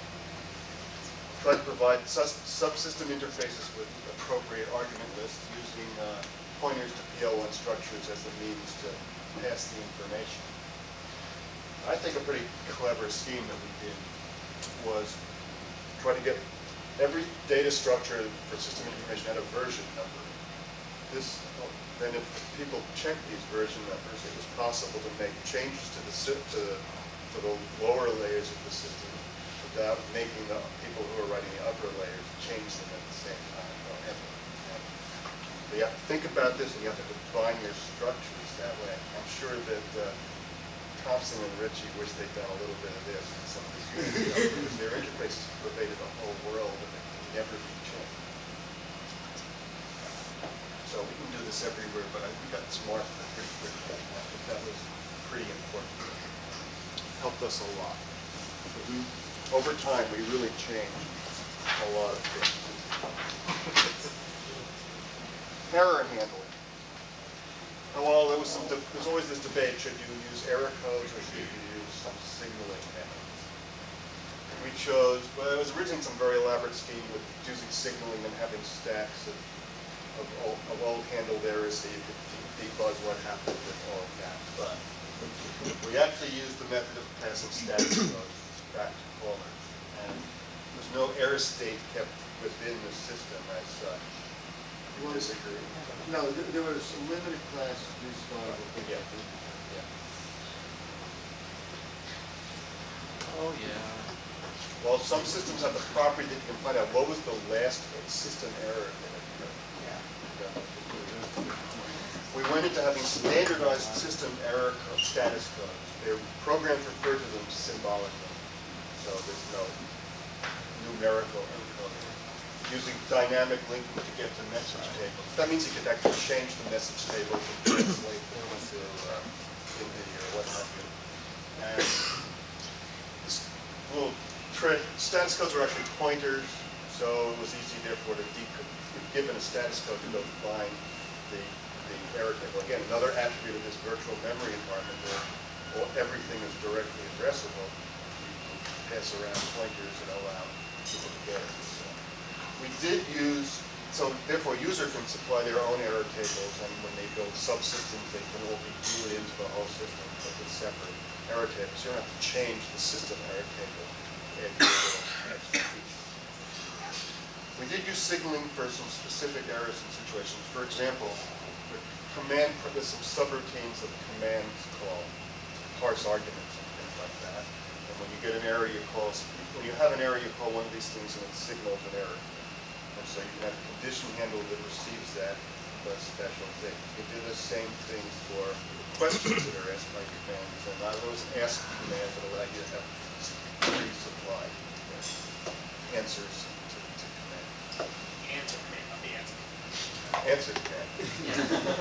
Tried to provide subsystem interfaces with appropriate argument lists using pointers to PL1 structures as the means to pass the information. I think a pretty clever scheme that we did was try to get every data structure for system information had a version number. Then if people checked these version numbers, it was possible to make changes to the lower layers of the system without making the people who are writing the upper layers change them at the same time. You have to think about this, and you have to define your structures that way. I'm sure that Thompson and Ritchie wish they'd done a little bit of this in some of these because their interfaces pervaded the whole world and it can never be changed. So we can do this everywhere, but we got smart pretty quickly. I think that was pretty important. Helped us a lot. Over time, we really changed a lot of things. Error handling. Well, there's always this debate, should you use error codes or should you use some signaling methods? And we chose, well, it was originally some very elaborate scheme with using signaling and having stacks of old handled errors so you could debug what happened with all of that. But we actually used the method of passing stacks of those back to callers. And there's no error state kept within the system as such. You disagree? No, there was a limited class restartable. Yeah. Oh yeah. Well, some systems have the property that you can find out what was the last system error that occurred. Yeah. We went into having standardized system error status codes. Their programs refer to them symbolically, so there's no numerical encoding. Using dynamic linking to get to message tables. That means you could actually change the message table to translate them to Hindi or what have you. And this little trick, status codes are actually pointers, so it was easy therefore to given a status code to go find the error table. Again, another attribute of this virtual memory environment where everything is directly addressable. You can pass around pointers and allow people to get it. So we did use So therefore, a user can supply their own error tables, and when they build subsystems, they can all be glued into the whole system, but with separate error tables. You don't have to change the system error table to add your little extra feature. We did use signaling for some specific errors and situations. For example, there's some subroutines of the commands call to parse arguments and things like that. And when you get an error, when you have an error, you call one of these things and it signals an error. And so you can have a condition handler that receives that, a special thing. You can do the same thing for questions that are asked by commands. And not those ask commands that allow you to have pre-supplied answers to commands. Answer command, not the answer. Answer command.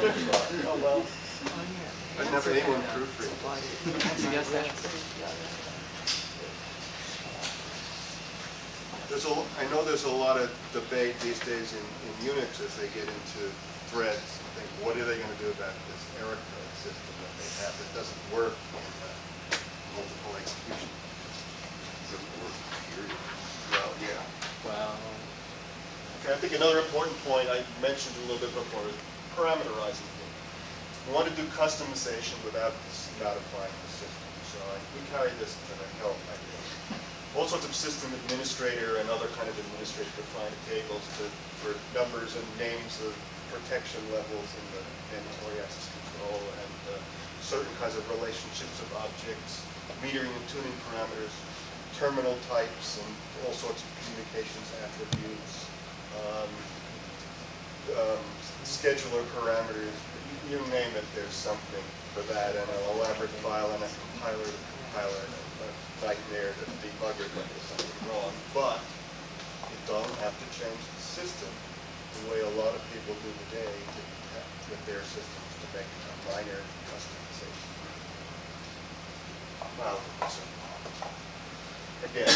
Good try. Oh, well. I've never anyone proofread. Yes, I know there's a lot of debate these days in Unix as they get into threads and think, what are they going to do about this error code system that they have that doesn't work in multiple execution? Doesn't work, period. Well, yeah. Well, Okay, I think another important point I mentioned a little bit before is parameterizing things. We want to do customization without modifying the system. So we carry this to the help idea. All sorts of system administrator and other kind of administrator defined tables for numbers and names of protection levels in the mandatory access control and certain kinds of relationships of objects, metering and tuning parameters, terminal types and all sorts of communications attributes, scheduler parameters, you name it, there's something for that, and an elaborate file and a compiler to compile it. Nightmare to debugger when there's something wrong, but you don't have to change the system the way a lot of people do today with their systems to make a minor customization. Well, so again,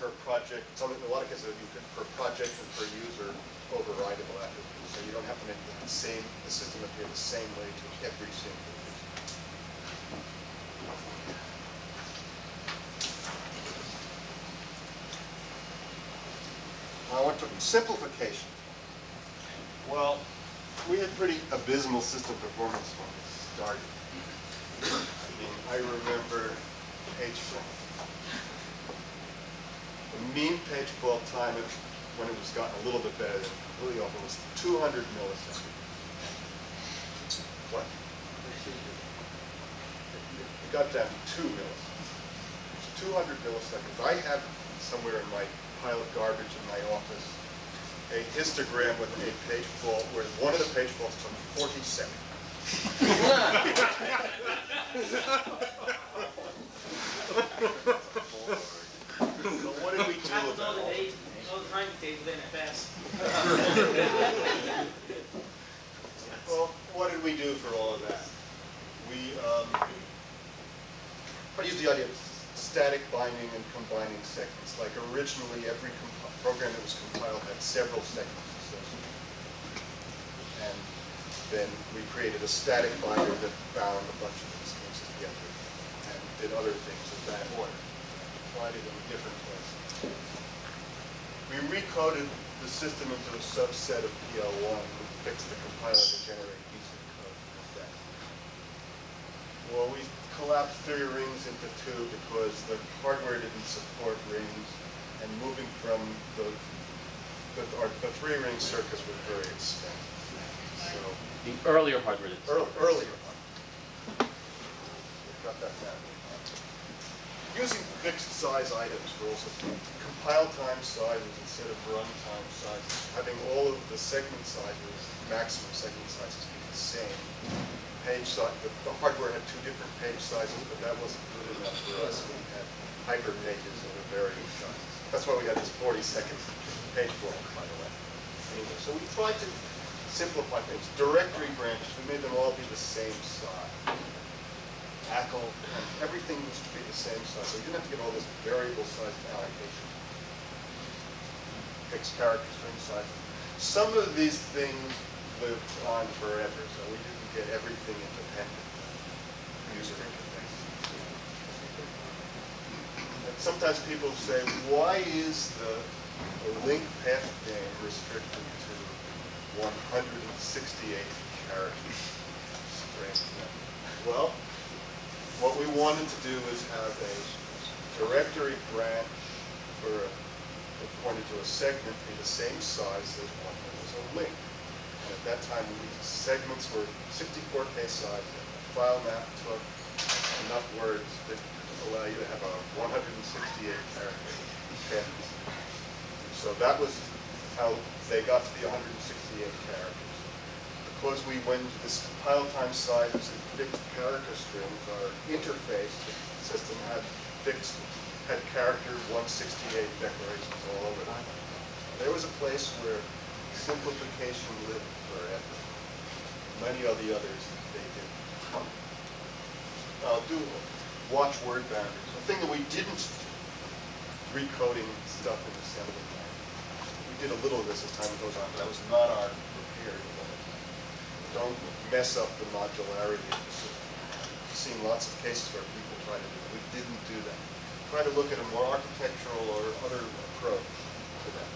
per project, in a lot of cases you can per project and per user overrideable attributes, so you don't have to make the system appear the same way to every single user. I want to simplification. Well, we had pretty abysmal system performance when we started. I mean, I remember page fault. The mean page fault time when it was gotten a little bit better than completely awful was 200 milliseconds. What? It got down to 2 milliseconds. 200 milliseconds. I have somewhere in my pile of garbage in my office a histogram with a page fault where one of the page faults took 40 seconds. So what did we do about it? All the time table in at best. Well, what did we do for all of that? We used the idea of static binding and combining segments. Like originally, every program that was compiled had several segments associated. And then we created a static binder that bound a bunch of these things together and did other things in that order. Applied it in different places. We recoded the system into a subset of PL1 and fixed the compiler to generate decent code with that. Well, we collapsed 3 rings into 2 because the hardware didn't support rings, and moving from the 3-ring circuits was very expensive. So the earlier hardware did. earlier. Got that down. Using fixed size items for also compile time sizes instead of runtime sizes. Having all of the segment sizes, maximum segment sizes, be the same. Page size, the hardware had 2 different page sizes, but that wasn't good enough for us. We had hyper pages that were varying sizes. That's why we had this 40 seconds page fault, by the way. Anyway, so we tried to simplify things. Directory branches, we made them all be the same size. ACL, everything was to be the same size. So you didn't have to get all this variable size allocation. Fixed character string sizes. Some of these things lived on forever, so we didn't get everything independent user interface. And sometimes people say, why is the link path name restricted to 168 characters. Strange. Well, what we wanted to do is have a directory branch that pointed to a segment be the same size as one that was a link. And at that time, these segments were 64K size. The file map took enough words that allow you to have a 168 character sentence. So that was how they got to the 168 characters. Because we went to this compile time sizes and fixed character strings, our interface system had character 168 declarations all over it. There was a place where simplification lived forever. Many of the others, they didn't. Do watch word boundaries. The thing that we didn't do, recoding stuff in assembly language. We did a little of this as time goes on, but that was not our prepared goal. Don't mess up the modularity of the system. I've seen lots of cases where people try to do it. We didn't do that. Try to look at a more architectural or other approach to that.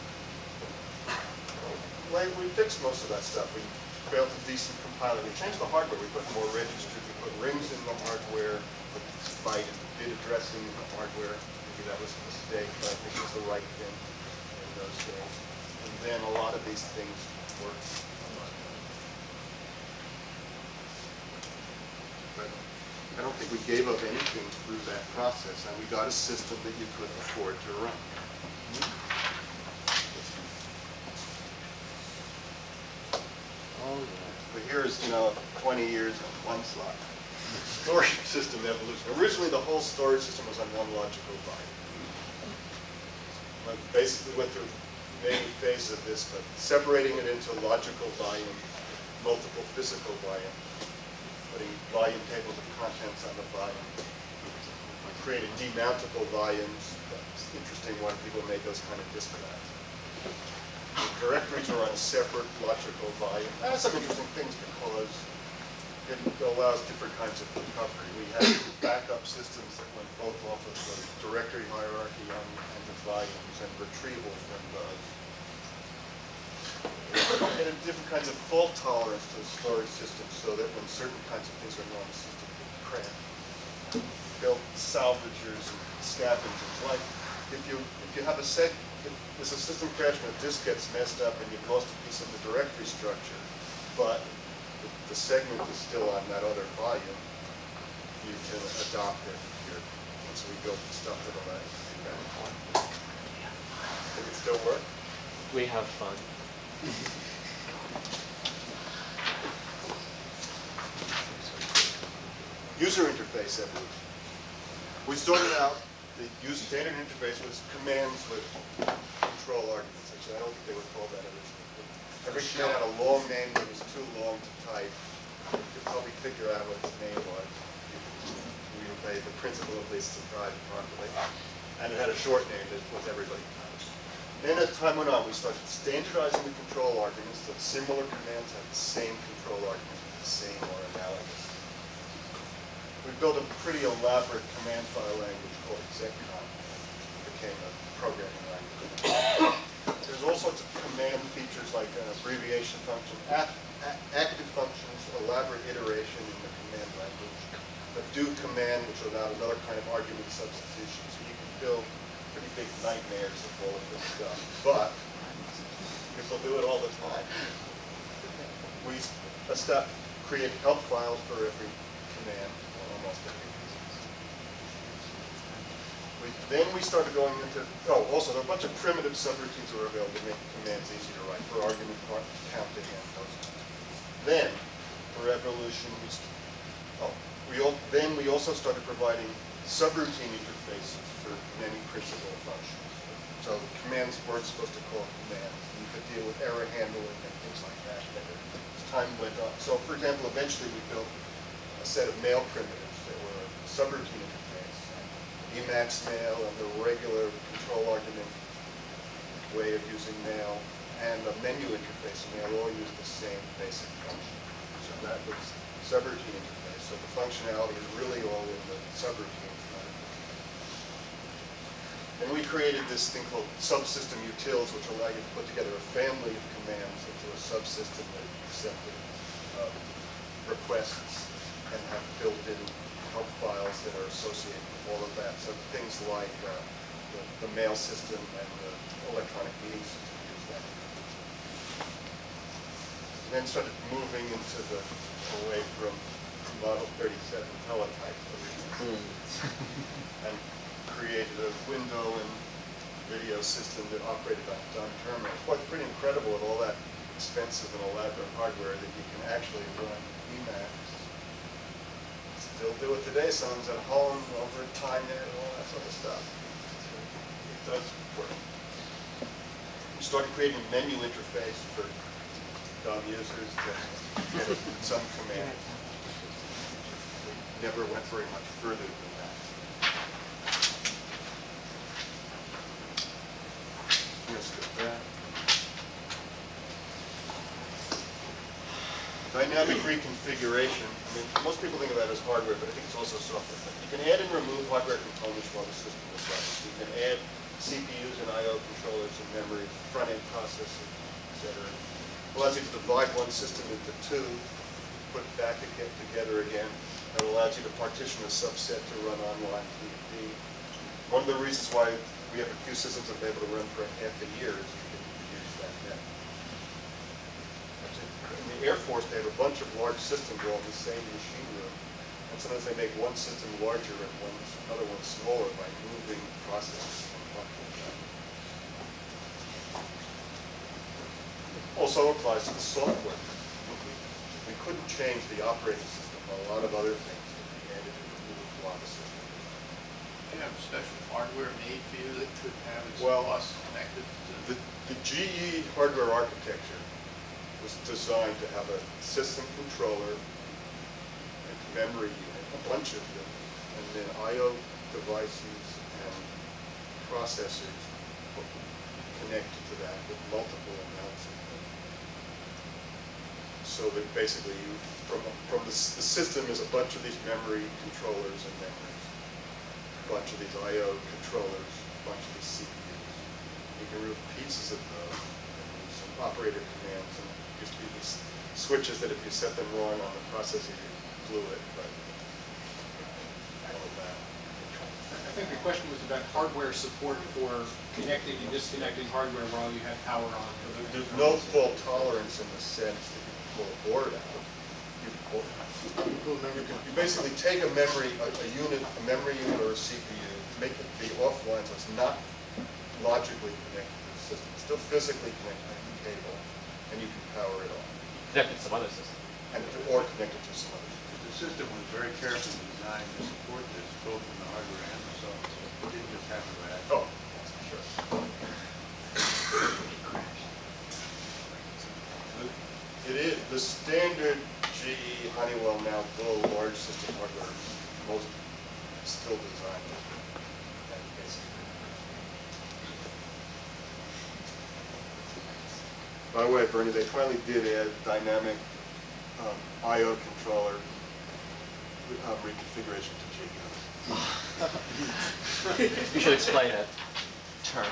We fixed most of that stuff. We built a decent compiler. We changed the hardware. We put more registers. We put rings in the hardware. We byte and bit addressing in the hardware. Maybe that was a mistake, but I think it was the right thing in those days. And then a lot of these things worked. But I don't think we gave up anything through that process, and we got a system that you could afford to run. Oh, yeah. But here's, 20 years on one slide. Storage system evolution. Originally, the whole storage system was on one logical byte. Basically went through many phases of this, but separating it into logical volume, multiple physical volume, putting volume tables of contents on the volume. We created demountable volumes. That's interesting when people make those kind of disconnects. The directories are on a separate logical volume. That has some interesting things because it allows different kinds of recovery. We had backup systems that went both off of the directory hierarchy and the volumes and retrieval from those. And different kinds of fault tolerance to the storage system so that when certain kinds of things are run, the system can crash. Built salvagers and scavengers. Like if you have a there's a system crash when a disk gets messed up and you've lost a piece of the directory structure, but the segment is still on that other volume, you can adopt it here. And so we built stuff that will let you do that. Does it still work? We have fun. User interface evolution. We started out, the standard interface was commands with control arguments. Actually, I don't think they were called that originally. Every command had a long name that was too long to type. You could probably figure out what its name was. We obeyed the principle of least to try it properly. And it had a short name that was everybody typed. Then as time went on, we started standardizing the control arguments so that similar commands have the same control argument, the same or analogous. We built a pretty elaborate command file language called execcom. It became a programming language. There's all sorts of command features like an abbreviation function, active functions, elaborate iteration in the command language, a do command which allowed another kind of argument substitution. So you can build pretty big nightmares of all of this stuff. But people do it all the time. We create help files for every command. Almost every Then we started going into, also there are a bunch of primitive subroutines that were available to make commands easy to write for argument counting and those kinds of things. Then, for evolution, we also started providing subroutine interfaces for many principal functions. So the commands weren't supposed to call commands. You could deal with error handling and things like that as time went on. So, for example, eventually we built a set of mail primitives that were a subroutine interface, Emacs mail and the regular control argument way of using mail, and a menu interface, and they all use the same basic function. So that was subroutine interface. So the functionality is really all in the subroutines. And we created this thing called subsystem utils, which allow you to put together a family of commands into a subsystem that accepted requests and have built-in help files that are associated with all of that. So things like the mail system and the electronic meeting system use that. And then started moving into the away from Model 37 teletype and created a window and video system that operated on terminals. Quite pretty incredible with all that expensive and elaborate hardware that you can actually run Emacs. Still do it today. Someone's at home over time and all that sort of stuff. It does work. We started creating a menu interface for dumb users to get some commands. We never went very much further than that. Let's get that. Dynamic reconfiguration. I mean, most people think of that as hardware, but I think it's also software. You can add and remove hardware components while the system is running. You can add CPUs and I/O controllers and memory, front-end processing, etc. It allows you to divide one system into two, put it back together again. It allows you to partition a subset to run online PDP. One of the reasons why we have a few systems that are able to run for half a year is you can use that method. In the Air Force, they have a bunch of large systems all in the same machine room. And sometimes they make one system larger and another one smaller by moving processes from one to another. Also applies to the software. We couldn't change the operating system. A lot of other things that we added and removed while the system was running. Do you have special hardware made for you that could have its bus connected to The GE hardware architecture was designed to have a system controller, a memory unit, a bunch of them, and then I/O devices and processors connected to that with multiple amounts of them. So that basically from the system is a bunch of these memory controllers and memories, a bunch of these I/O controllers, a bunch of these CPUs. You can remove pieces of those and use some operator commands, and used to be these switches that if you set them wrong on the processor, you blew it, but all of that. I think the question was about hardware support for connecting and disconnecting hardware while you had power on. There's no fault tolerance in the sense that you can pull a board out. You basically take a memory unit or a CPU, make it be offline so it's not logically connected to the system. It's still physically connected to the cable, and you can power it on. Connect it to some other system. Or connect it to some other system. The system was very carefully designed to support this, both in the hardware and the software. It didn't just happen by accident. Oh, sure. It is the standard GE Honeywell now dual large system hardware. Most still designed that basic. By the way, Bernie, they finally did add dynamic I/O controller reconfiguration to G-code. You should explain that term.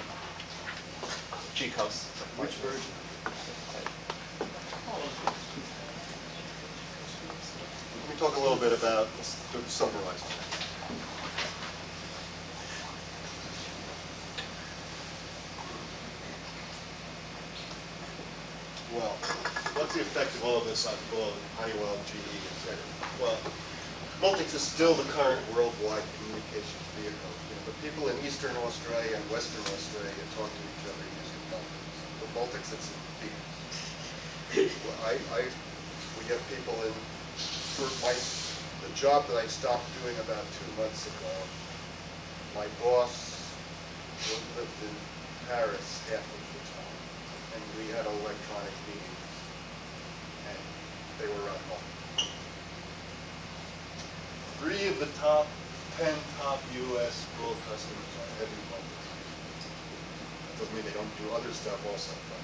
G-codes. Which version? Let me talk a little bit about, to summarize that. Well, what's the effect of all of this on Honeywell, GE, etc.? Well, Multics is still the current worldwide communications vehicle. The people in Eastern Australia and Western Australia talk to each other using Multics. The Multics that's in Phoenix. We have people in, the job that I stopped doing about 2 months ago, my boss lived in Paris half of the time, and we had electronic meetings, and they were on home. 3 of the top 10 top U.S. school customers are heavy Multics. That doesn't mean they don't do other stuff also, but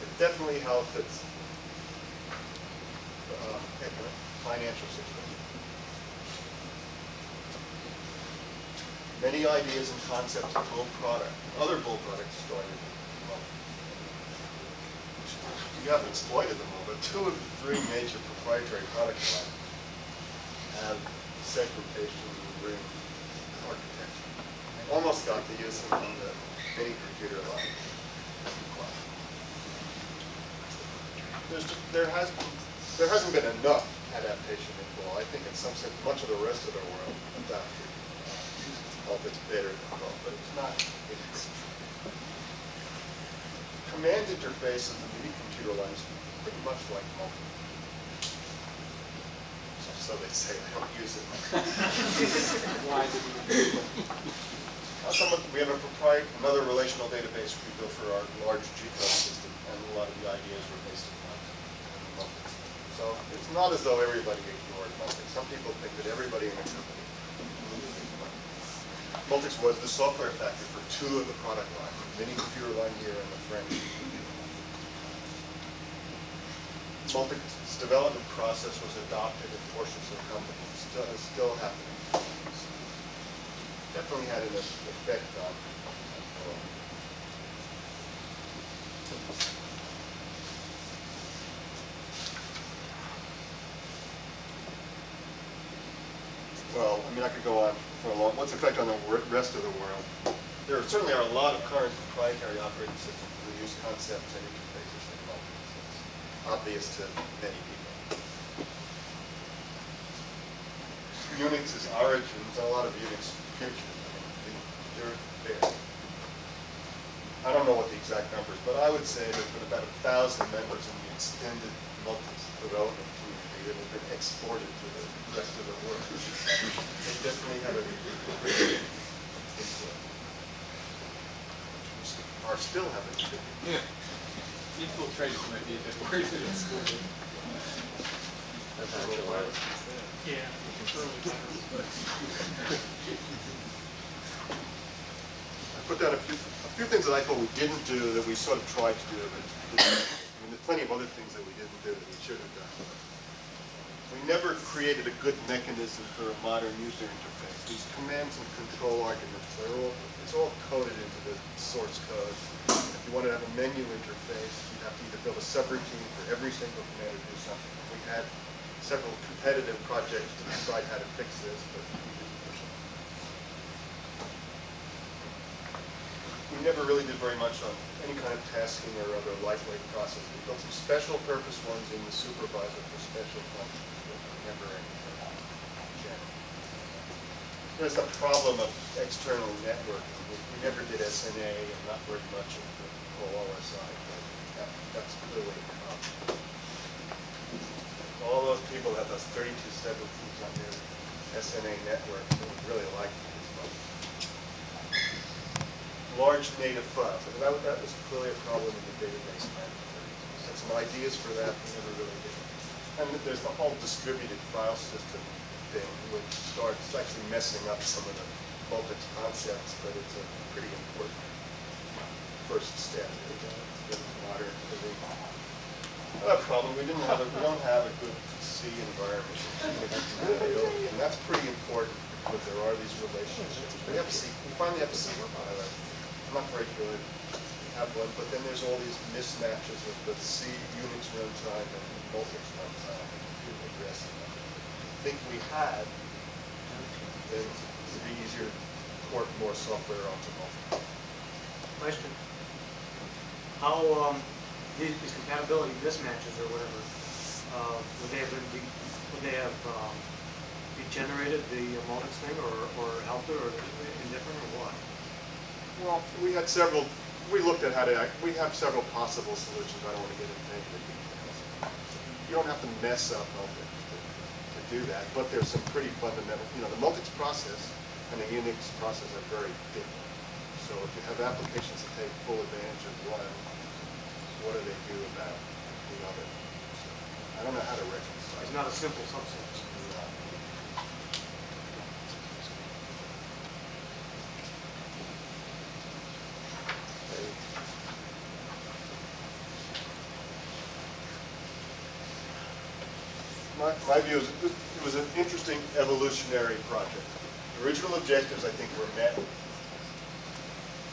it definitely helps its financial situation. Many ideas and concepts of bull product, other bull products started. We haven't exploited them all, but 2 of the 3 major proprietary product lines have segmentation ring architecture. Almost got to use them on the mini computer line. There hasn't been enough adaptation in Bull. I think in some sense much of the rest of the world adopted Multics better than Bull, but it's not. Command interface of the mini computer line is pretty much like Multics. So they say. I don't use it much. Why did you? We have another relational database we built for our large G-code system, and a lot of the ideas were based upon Multics. So it's not as though everybody ignored Multics. Some people think that everybody in the company Multics was the software factory for 2 of the product lines, the mini computer line here and the French. Multics' development process was adopted in portions of the company. It's still happening. Definitely had an effect on well, I mean, I could go on for a long. What's the effect on the rest of the world? There certainly are a lot of current proprietary operating systems that use concepts and interfaces like Multics. It's obvious to many people. Unix's origins, a lot of Unix futures. I mean, they're there. I don't know what the exact numbers, but I would say there's been about 1,000 members in the extended Multics development community that have been exported to the rest of the world. They definitely have a great influence. Are still having a good influence. Yeah. Infiltration might be a bit word that it's excluded. Yeah. I put down a few things that I thought we didn't do that we sort of tried to do, but didn't. I mean, there's plenty of other things that we didn't do that we should have done. We never created a good mechanism for a modern user interface. These commands and control arguments, it's all coded into the source code. If you want to have a menu interface, you have to either build a subroutine for every single command to do something. We had several competitive projects to decide how to fix this, but we didn't push it. We never really did very much on any kind of tasking or other lightweight process. We built some special purpose ones in the supervisor for special functions, but never anything general. There's the problem of external networking. We never did SNA and not very much of the whole OSI, but that's clearly a problem. All those people have those 32 subroutines on their SNA network, so we really like it as well. Large native files. I mean, that was clearly a problem in the database management. We had some ideas for that, we never really did. And there's the whole distributed file system thing, which starts actually messing up some of the Multics concepts, but it's a pretty important first step in modern living. Another problem, we don't have a good C environment, and that's pretty important because there are these relationships. We finally have a C compiler. Not very good. We have one, but then there's all these mismatches of the C Unix runtime and Multics runtime. We didn't address them. I think we had, then it would be easier to port more software onto Multics. Question. How these compatibility mismatches or whatever, would they have degenerated the Multics thing or helped it or indifferent or what? Well, we had several. We looked at how to. We have several possible solutions. I don't want to get into any of the details. You don't have to mess up Multics to do that, but there's some pretty fundamental. You know, the Multics process and the Unix process are very different. So if you have applications that take full advantage of one, what do they do about the other? So I don't know how to reconcile. It's not a simple subset. My view is it was an interesting evolutionary project. The original objectives, I think, were met.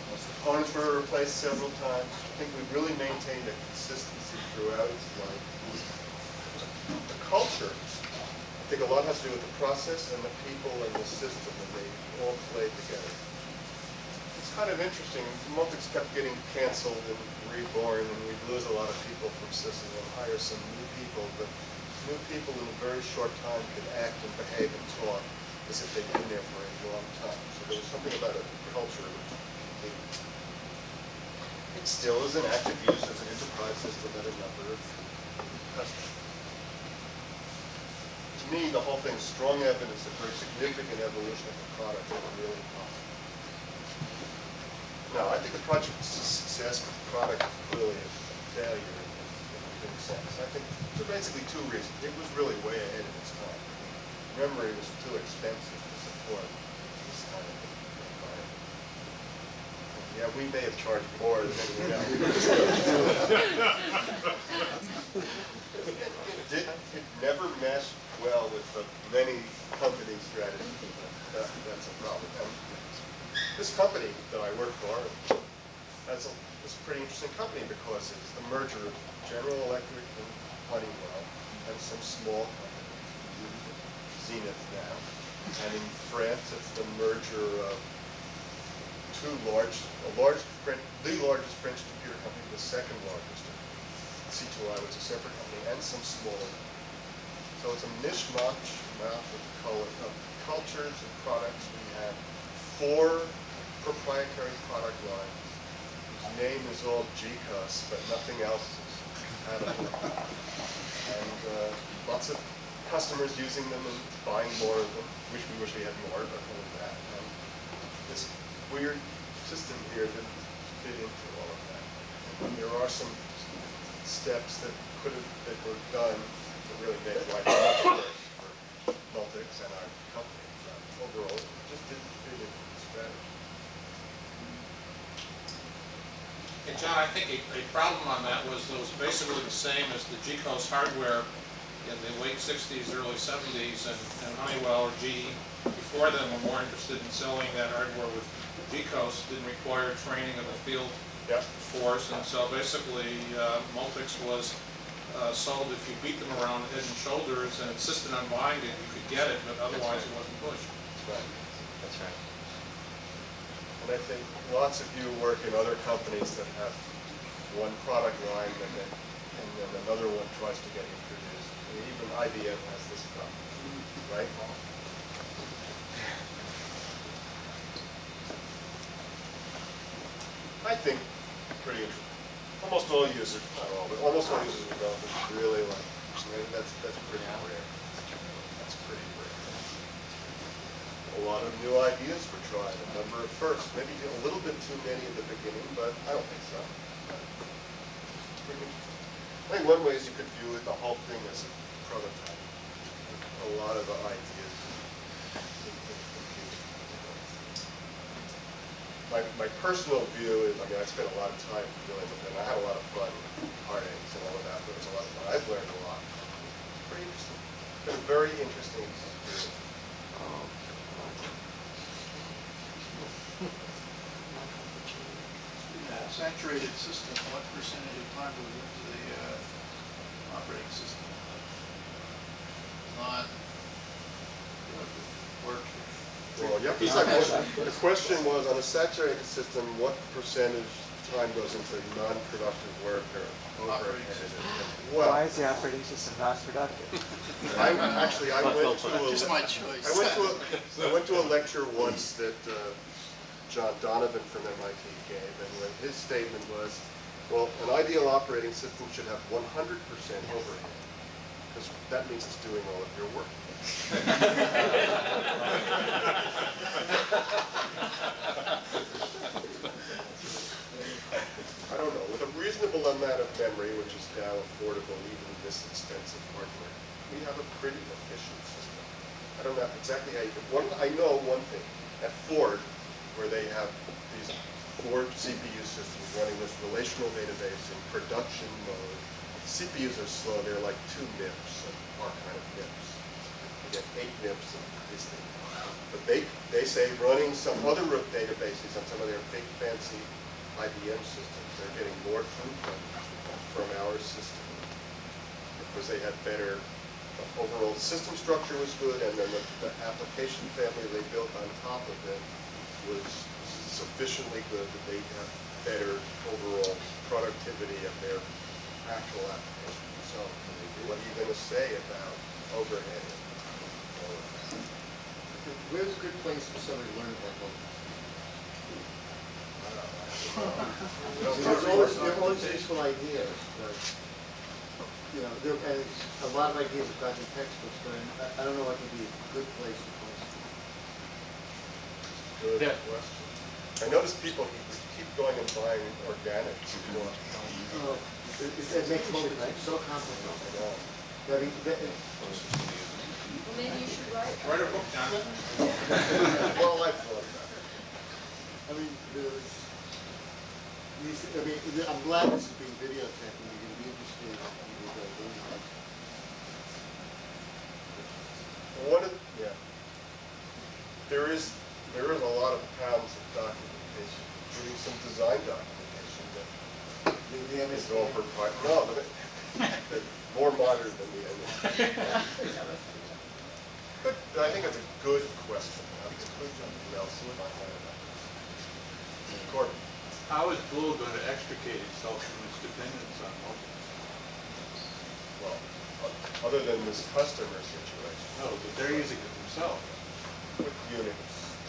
Most components were replaced several times. I think we really maintained a consistency throughout its life. The culture, I think a lot has to do with the process and the people and the system, and they all played together. It's kind of interesting. Multics kept getting canceled and reborn, and we'd lose a lot of people from system and hire some new people, but new people in a very short time could act and behave and talk as if they'd been there for a long time. So there was something about a culture which continued. It still is in active use as an enterprise system at a number of customers. To me, the whole thing is strong evidence of very significant evolution of the product that really possible. Now, I think the project is a success, but the product is clearly a failure in a sense. I think for basically two reasons. It was really way ahead of its time. Memory was too expensive to support this kind of environment. Yeah, we may have charged more than anyone else. It never meshed well with the many company strategies. That's a problem. And this company that I work for is a pretty interesting company because it's the merger of General Electric and Honeywell and some small companies, Zenith now. And in France, it's the merger of the largest French computer company, the second largest. C2I was a separate company, and some smaller. So it's a mishmash of cultures and products. We have 4 proprietary product lines whose name is all GCUS, but nothing else is compatible. And lots of customers using them and buying more of them. We wish we had more, but all of that. And this weird system here didn't fit into all of that. And there are some steps that were done to really make life much worse for Multics and our company. But overall, it just didn't fit into the strategy. Hey, John, I think a problem on that was basically the same as the GCOS hardware in the late 60s, early 70s, and Honeywell or GE before them were more interested in selling that hardware with GCOS, didn't require training of the field force, and so basically Multics was sold if you beat them around the head and shoulders and insisted on buying it, you could get it, but otherwise it wasn't pushed. Right. That's right. And I think lots of you work in other companies that have one product line and then another one tries to get introduced. I mean, even IBM has this problem, right? I think pretty interesting. Almost all users, not all, but almost all users of developers really like it. That's pretty rare. That's pretty rare. A lot of new ideas were tried, a number of firsts. Maybe a little bit too many at the beginning, but I don't think so. Pretty interesting. I think one way is you could view it, the whole thing as a prototype. A lot of the ideas in computing. My personal view is, I mean, I spent a lot of time dealing with it, and I had a lot of fun, heartaches and all of that, but it was a lot of fun. I've learned a lot. It's pretty interesting. It's been a very interesting experience. Saturated system, what percentage of time goes into the operating system? Not work. Well, you have to decide. The question was, on a saturated system, what percentage time goes into non-productive work or overhead? Well, why is the operating system not productive? I went to Just my choice. I went to a lecture once that John Donovan from MIT gave, and when his statement was, well, an ideal operating system should have 100% overhead, because that means it's doing all of your work. I don't know, with a reasonable amount of memory, which is now affordable even in this expensive hardware, we have a pretty efficient system. I don't know exactly how you can, I know one thing, at Ford, where they have these 4 CPU systems running this relational database in production mode. CPUs are slow, they're like 2 MIPS of our kind of MIPS. You get 8 MIPS of this thing. But they say running some other databases on some of their big fancy IBM systems, they're getting more throughput from our system because they had better, the overall system structure was good, and then the application family they built on top of it was sufficiently good that they have better overall productivity of their actual application. So what are you going to say about overhead and all of that? Where's a good place for somebody to learn about Multics? There are always useful ideas, but you know, and a lot of ideas have gotten textbooks, but I don't know what would be a good place to post them. Good question. I notice people keep going and buying organic before. It makes Multics so complicated. I mean, Well, maybe you should write. Write a book, John. Well, I thought that. I mean, I'm glad this is being videotaped, and you're going to be interested in what you're doing. There is a lot of pounds of documentation, including some design documentation that is over part. No, they're more modern than the MS. But I think it's a good question. It's a good something else to find out about this. Corbin. How is Blue going to extricate itself from its dependence on Multics? Well, other than this customer situation. No, but they're using it themselves. With Unix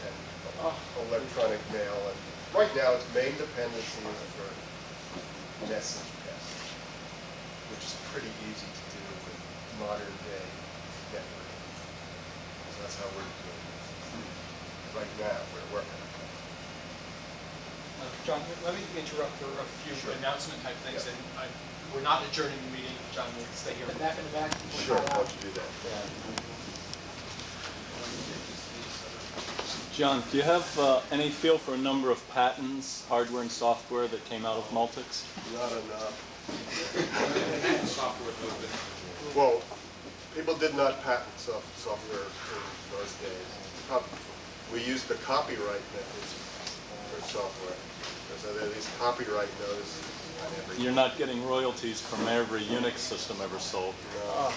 and electronic mail, and right now its main dependency is for message passing, which is pretty easy to do with modern day networking. So that's how we're doing it. Right now, we're working on it. John, let me interrupt for a few announcement type things, and we're not adjourning the meeting. John will stay here. Back in the back. Sure, why don't you do that? John, do you have any feel for a number of patents, hardware and software, that came out of Multics? Not enough. Software movement. Well, people did not patent software in those days. We used the copyright method for software. So there are these copyright notices on every... You're not getting royalties from every Unix system ever sold. No.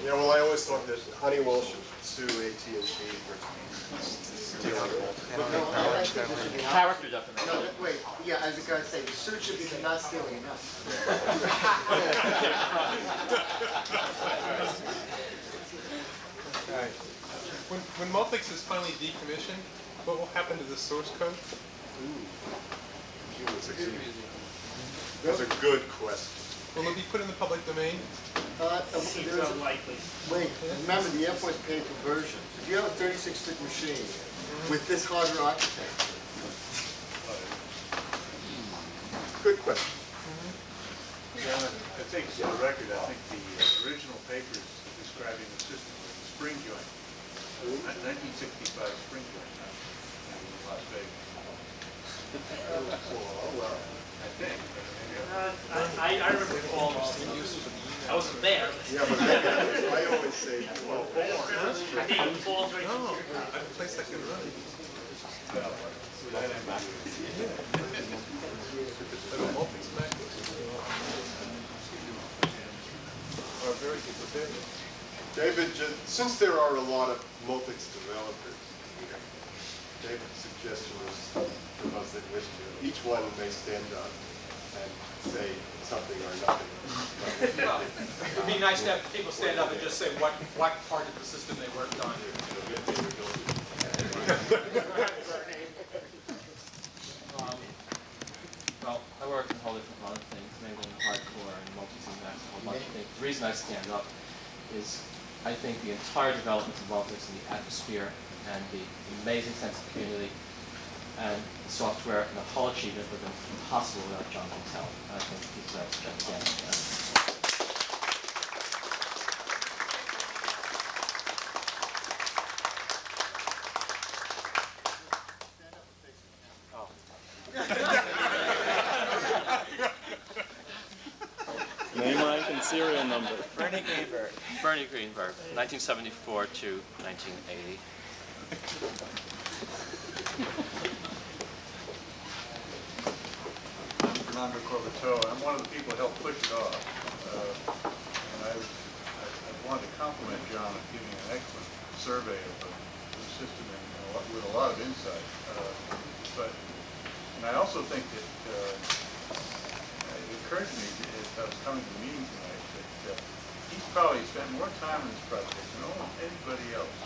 Yeah, well, I always thought that Honeywell should sue AT&T for stealing Character definition. No, wait, yeah, I was going to say, the suit should be for not stealing enough. When Multics is finally decommissioned, what will happen to the source code? That's a good question. Will it be put in the public domain? Seems unlikely. Wait, remember the Air Force paid conversions. If you have a 36-bit machine with this hardware architecture. Good question. Yeah, I think for the record, I think the original papers describing the system were the spring joint. 1965 spring joint, not in Las Vegas. Well, I think. I recall, I wasn't there. yeah, but I always say, well, I think it falls right No, a place that can run. Like a Multics Mac are very good prepared. David, since there are a lot of Multics developers here, David's suggestion was for those that wish to, each one may stand up and say something or nothing. Well, it would be nice to have people stand up and just say what part of the system they worked on. Well, I worked in a whole different lot of things, mainly in hardcore and multi-syntax, a whole bunch of things. The reason I stand up is I think the entire development of Multics and the atmosphere and the amazing sense of community and the software and the whole achievement would have been impossible without John Gintell. I think he deserves credit again. Name, rank, and serial number. Bernie Gaber. Bernie. Bernie Greenberg, 1974 to 1980. I'm Fernando Corbato. I'm one of the people who helped push it off. And I wanted to compliment John on giving an excellent survey of the system and with a lot of insight. And I also think that it occurred to me as I was coming to the meeting tonight that he's probably spent more time on this project than almost anybody else.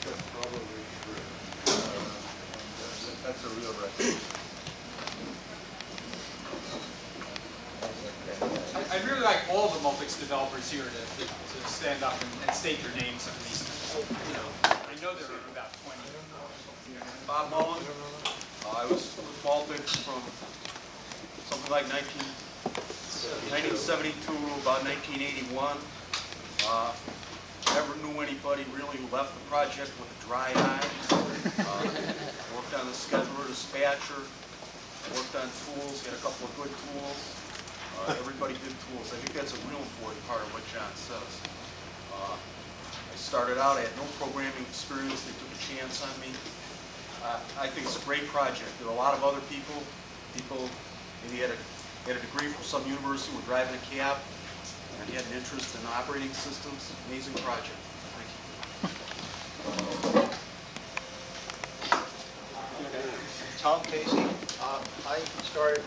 That's probably true. And that's a real record. I really like all the Multics developers here to stand up and state their names at least. You know, I know there are about 20. Bob Mullen. I was with Multics from something like 1972 to about 1981. Never knew anybody really who left the project with a dry eye. Worked on the scheduler, dispatcher. Worked on tools, had a couple of good tools. Everybody did tools. I think that's a real important part of what John says. I started out, I had no programming experience. They took a chance on me. I think it's a great project. There are a lot of other people maybe had a degree from some university, were driving a cab, and had an interest in operating systems. Amazing project. Thank you. Tom Casey. I started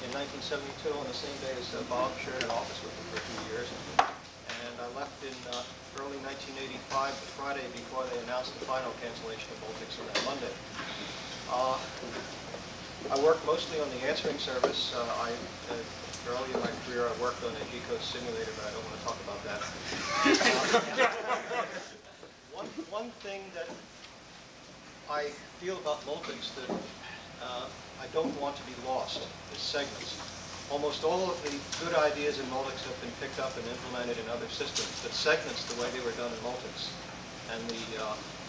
in 1972 on the same day as Bob, shared an office with him for 2 years. And I left in early 1985, the Friday before they announced the final cancellation of Multics on that Monday. I worked mostly on the answering service. Early in my career, I worked on a G-code simulator, but I don't want to talk about that. One thing that I feel about Multics that I don't want to be lost is segments. Almost all of the good ideas in Multics have been picked up and implemented in other systems, but segments, the way they were done in Multics, and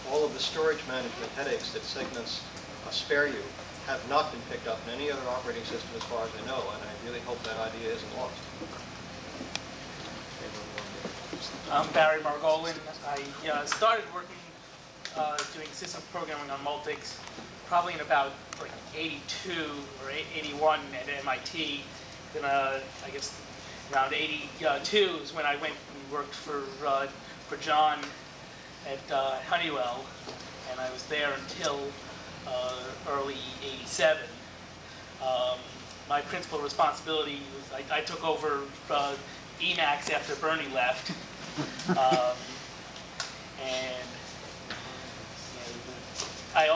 all of the storage management headaches that segments spare you have not been picked up in any other operating system as far as I know, and I really hope that idea isn't lost. I'm Barry Margolin. I started working doing systems programming on Multics probably in about like 82 or 81 at MIT. Then I guess around 82 is when I went and worked for John at Honeywell, and I was there until early 87. My principal responsibility was I took over Emacs after Bernie left, and I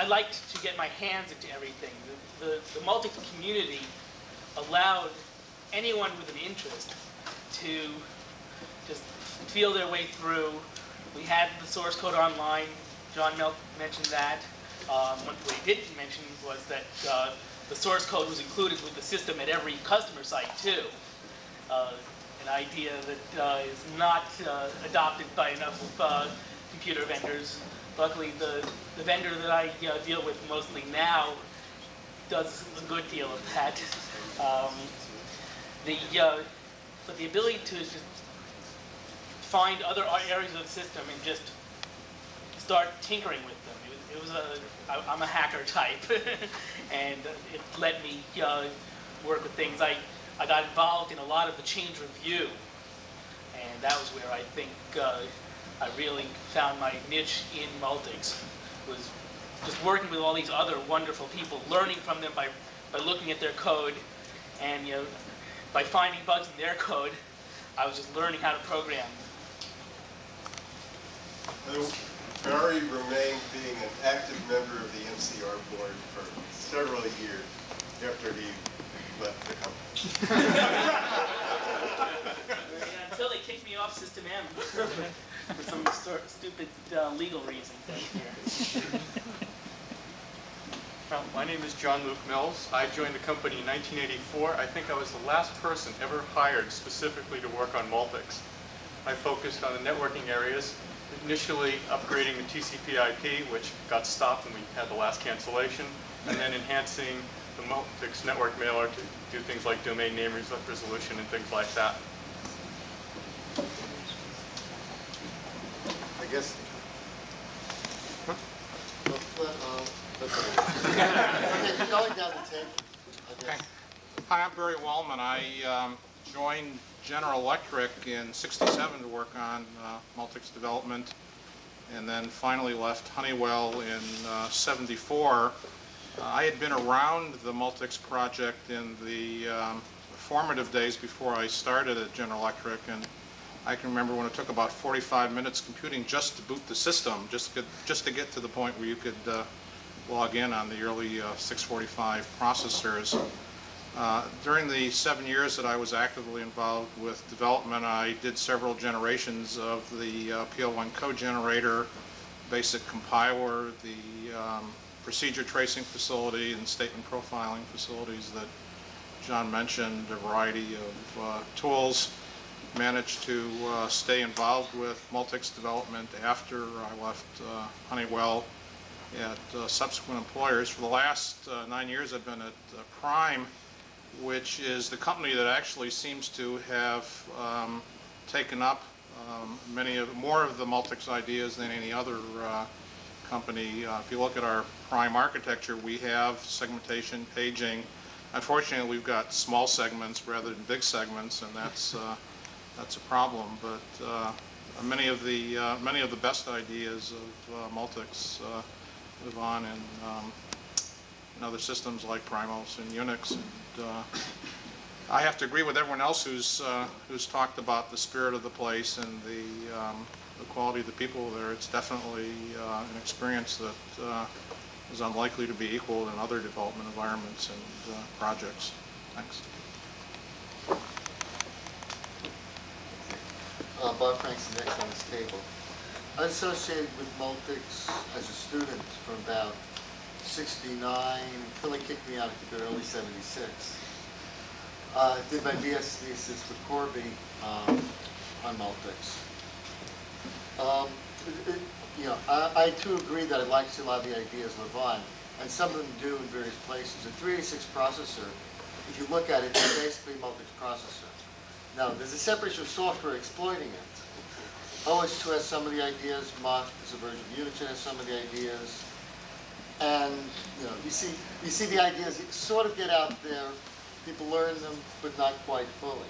liked to get my hands into everything. The Multics community allowed anyone with an interest to just feel their way through. We had the source code online. John mentioned that. What he didn't mention was that the source code was included with the system at every customer site too. An idea that is not adopted by enough computer vendors. Luckily, the vendor that I deal with mostly now does a good deal of that. But the ability to just find other areas of the system and just start tinkering with them. I'm a hacker type, and it let me work with things. I got involved in a lot of the change review, and that was where I think I really found my niche in Multics, was just working with all these other wonderful people, learning from them by looking at their code, and by finding bugs in their code, I was just learning how to program. Barry remained being an active member of the MCR board for several years after he left the company. Until they kicked me off System M for some stupid legal reasons. Well, my name is John Luke Mills. I joined the company in 1984. I think I was the last person ever hired specifically to work on Multics. I focused on the networking areas, initially upgrading the TCP/IP, which got stopped when we had the last cancellation, and then enhancing the Multics network mailer to do things like domain name resolution and things like that. Yes. Okay, going down the tape. Okay. Hi, I'm Barry Wallman. I joined General Electric in '67 to work on Multics development, and then finally left Honeywell in '74. I had been around the Multics project in the formative days before I started at General Electric, and I can remember when it took about 45 minutes computing just to boot the system, just to get to the point where you could log in on the early 645 processors. During the 7 years that I was actively involved with development, I did several generations of the PL1 code generator, basic compiler, the procedure tracing facility, and statement profiling facilities that John mentioned, a variety of tools. Managed to stay involved with Multics development after I left Honeywell at subsequent employers. For the last 9 years I've been at Prime, which is the company that actually seems to have taken up more of the Multics ideas than any other company. If you look at our Prime architecture, we have segmentation, paging. Unfortunately, we've got small segments rather than big segments, and that's a problem. But many of the best ideas of Multics live on in other systems like Primos and Unix. And I have to agree with everyone else who's talked about the spirit of the place and the quality of the people there. It's definitely an experience that is unlikely to be equaled in other development environments and projects. Thanks. Bob Frank's next on this table. I was associated with Multics as a student from about '69 until they kicked me out in the early '76. Did my BS thesis with Corby on Multics. I too agree that I'd like to see a lot of the ideas live on, and some of them do in various places. The 386 processor, if you look at it, it's basically a Multics processor. Now, there's a separation of software exploiting it. OS2 has some of the ideas, Mach is a version of Unix that has some of the ideas, and you see the ideas sort of get out there. People learn them, but not quite fully.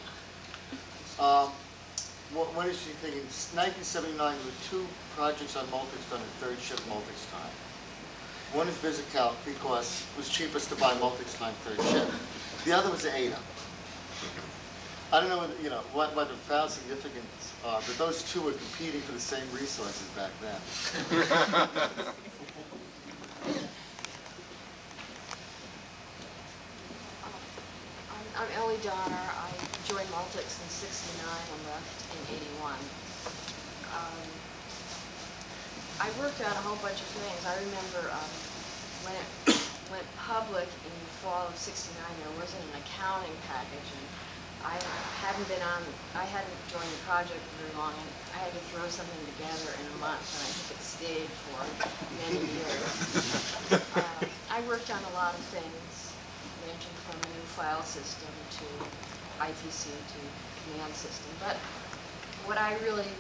One interesting thing, in 1979, there were 2 projects on Multics done in third shift Multics time. One is VisiCalc because it was cheapest to buy Multics time third shift. The other was Ada. I don't know what the profound significance are, but those 2 were competing for the same resources back then. I'm Ellie Donner. I joined Multics in '69 and left in '81. I worked on a whole bunch of things. I remember when it went public in the fall of '69, there wasn't an accounting package, and I hadn't joined the project very long, and I had to throw something together in a month, and I think it stayed for many years. I worked on a lot of things, ranging from a new file system to ITC to command system. But what I really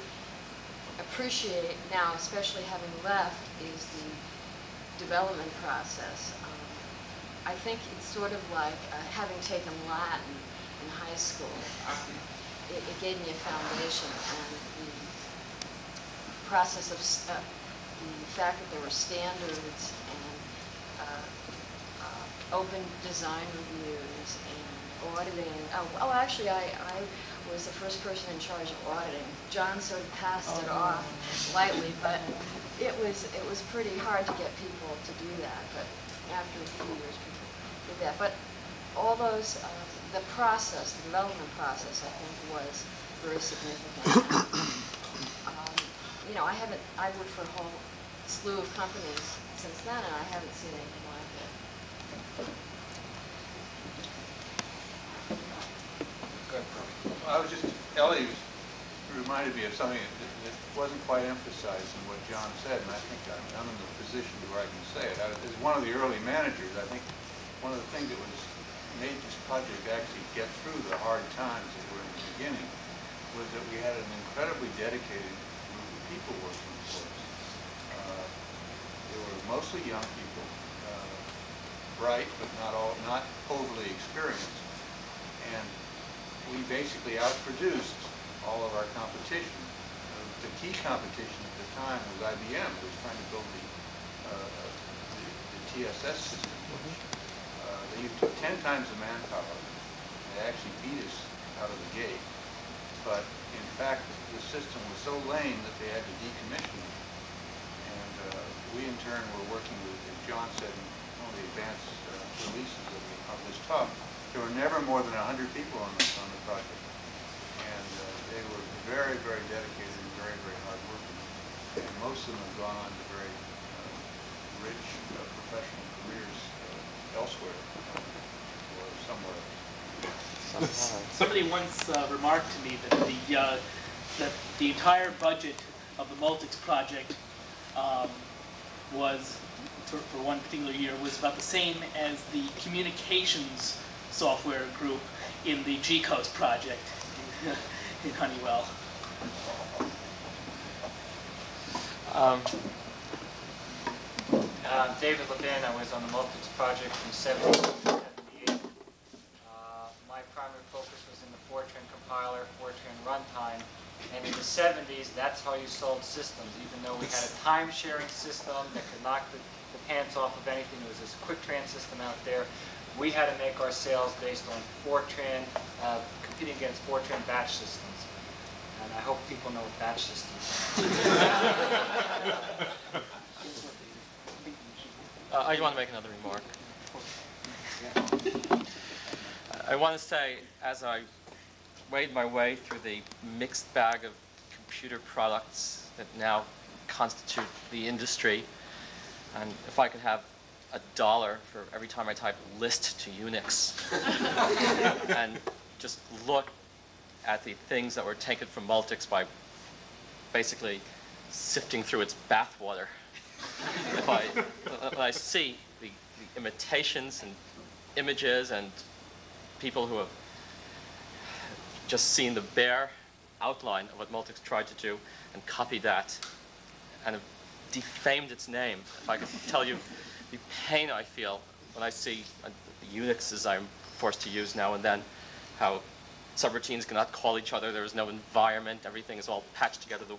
appreciate now, especially having left, is the development process. I think it's sort of like having taken Latin in high school. It gave me a foundation, and the process of the fact that there were standards and open design reviews and auditing. Oh, actually, I was the first person in charge of auditing. John sort of passed it off lightly, but it was pretty hard to get people to do that. But after a few years, people did that. But all those, the process, the development process, I think, was very significant. I worked for a whole slew of companies since then, and I haven't seen anything like it. Ellie reminded me of something that wasn't quite emphasized in what John said, and I think I'm in the position where I can say it. As one of the early managers, I think one of the things that made this project actually get through the hard times that were in the beginning was that we had an incredibly dedicated group of people working for us. They were mostly young people, bright but not overly experienced, and we basically outproduced all of our competition. The key competition at the time was IBM, who was trying to build the TSS system. They took 10 times the manpower. They actually beat us out of the gate. But in fact, the system was so lame that they had to decommission it. And we in turn were working with, as John said, in one of the advanced releases of this talk. There were never more than 100 people on the project. And they were very, very dedicated and very, very hardworking. And most of them have gone on to very rich professional careers elsewhere or somewhere else. Somebody once remarked to me that the entire budget of the Multics project was, for one particular year, was about the same as the communications software group in the GCOS project in Honeywell. David Levin, I was on the Multics project from 1970 to 1978. My primary focus was in the Fortran compiler, Fortran runtime, and in the 70s, that's how you sold systems. Even though we had a time-sharing system that could knock the pants off of anything, there was this QuickTran system out there. We had to make our sales based on Fortran, competing against Fortran batch systems. And I hope people know what batch systems are. I want to make another remark. I want to say, as I wade my way through the mixed bag of computer products that now constitute the industry, and if I could have $1 for every time I type list to Unix, and just look at the things that were taken from Multics by basically sifting through its bathwater. When I see the imitations and images and people who have just seen the bare outline of what Multics tried to do and copied that and have defamed its name, if I could tell you the pain I feel when I see the Unixes I'm forced to use now and then, how subroutines cannot call each other, there is no environment, everything is all patched together the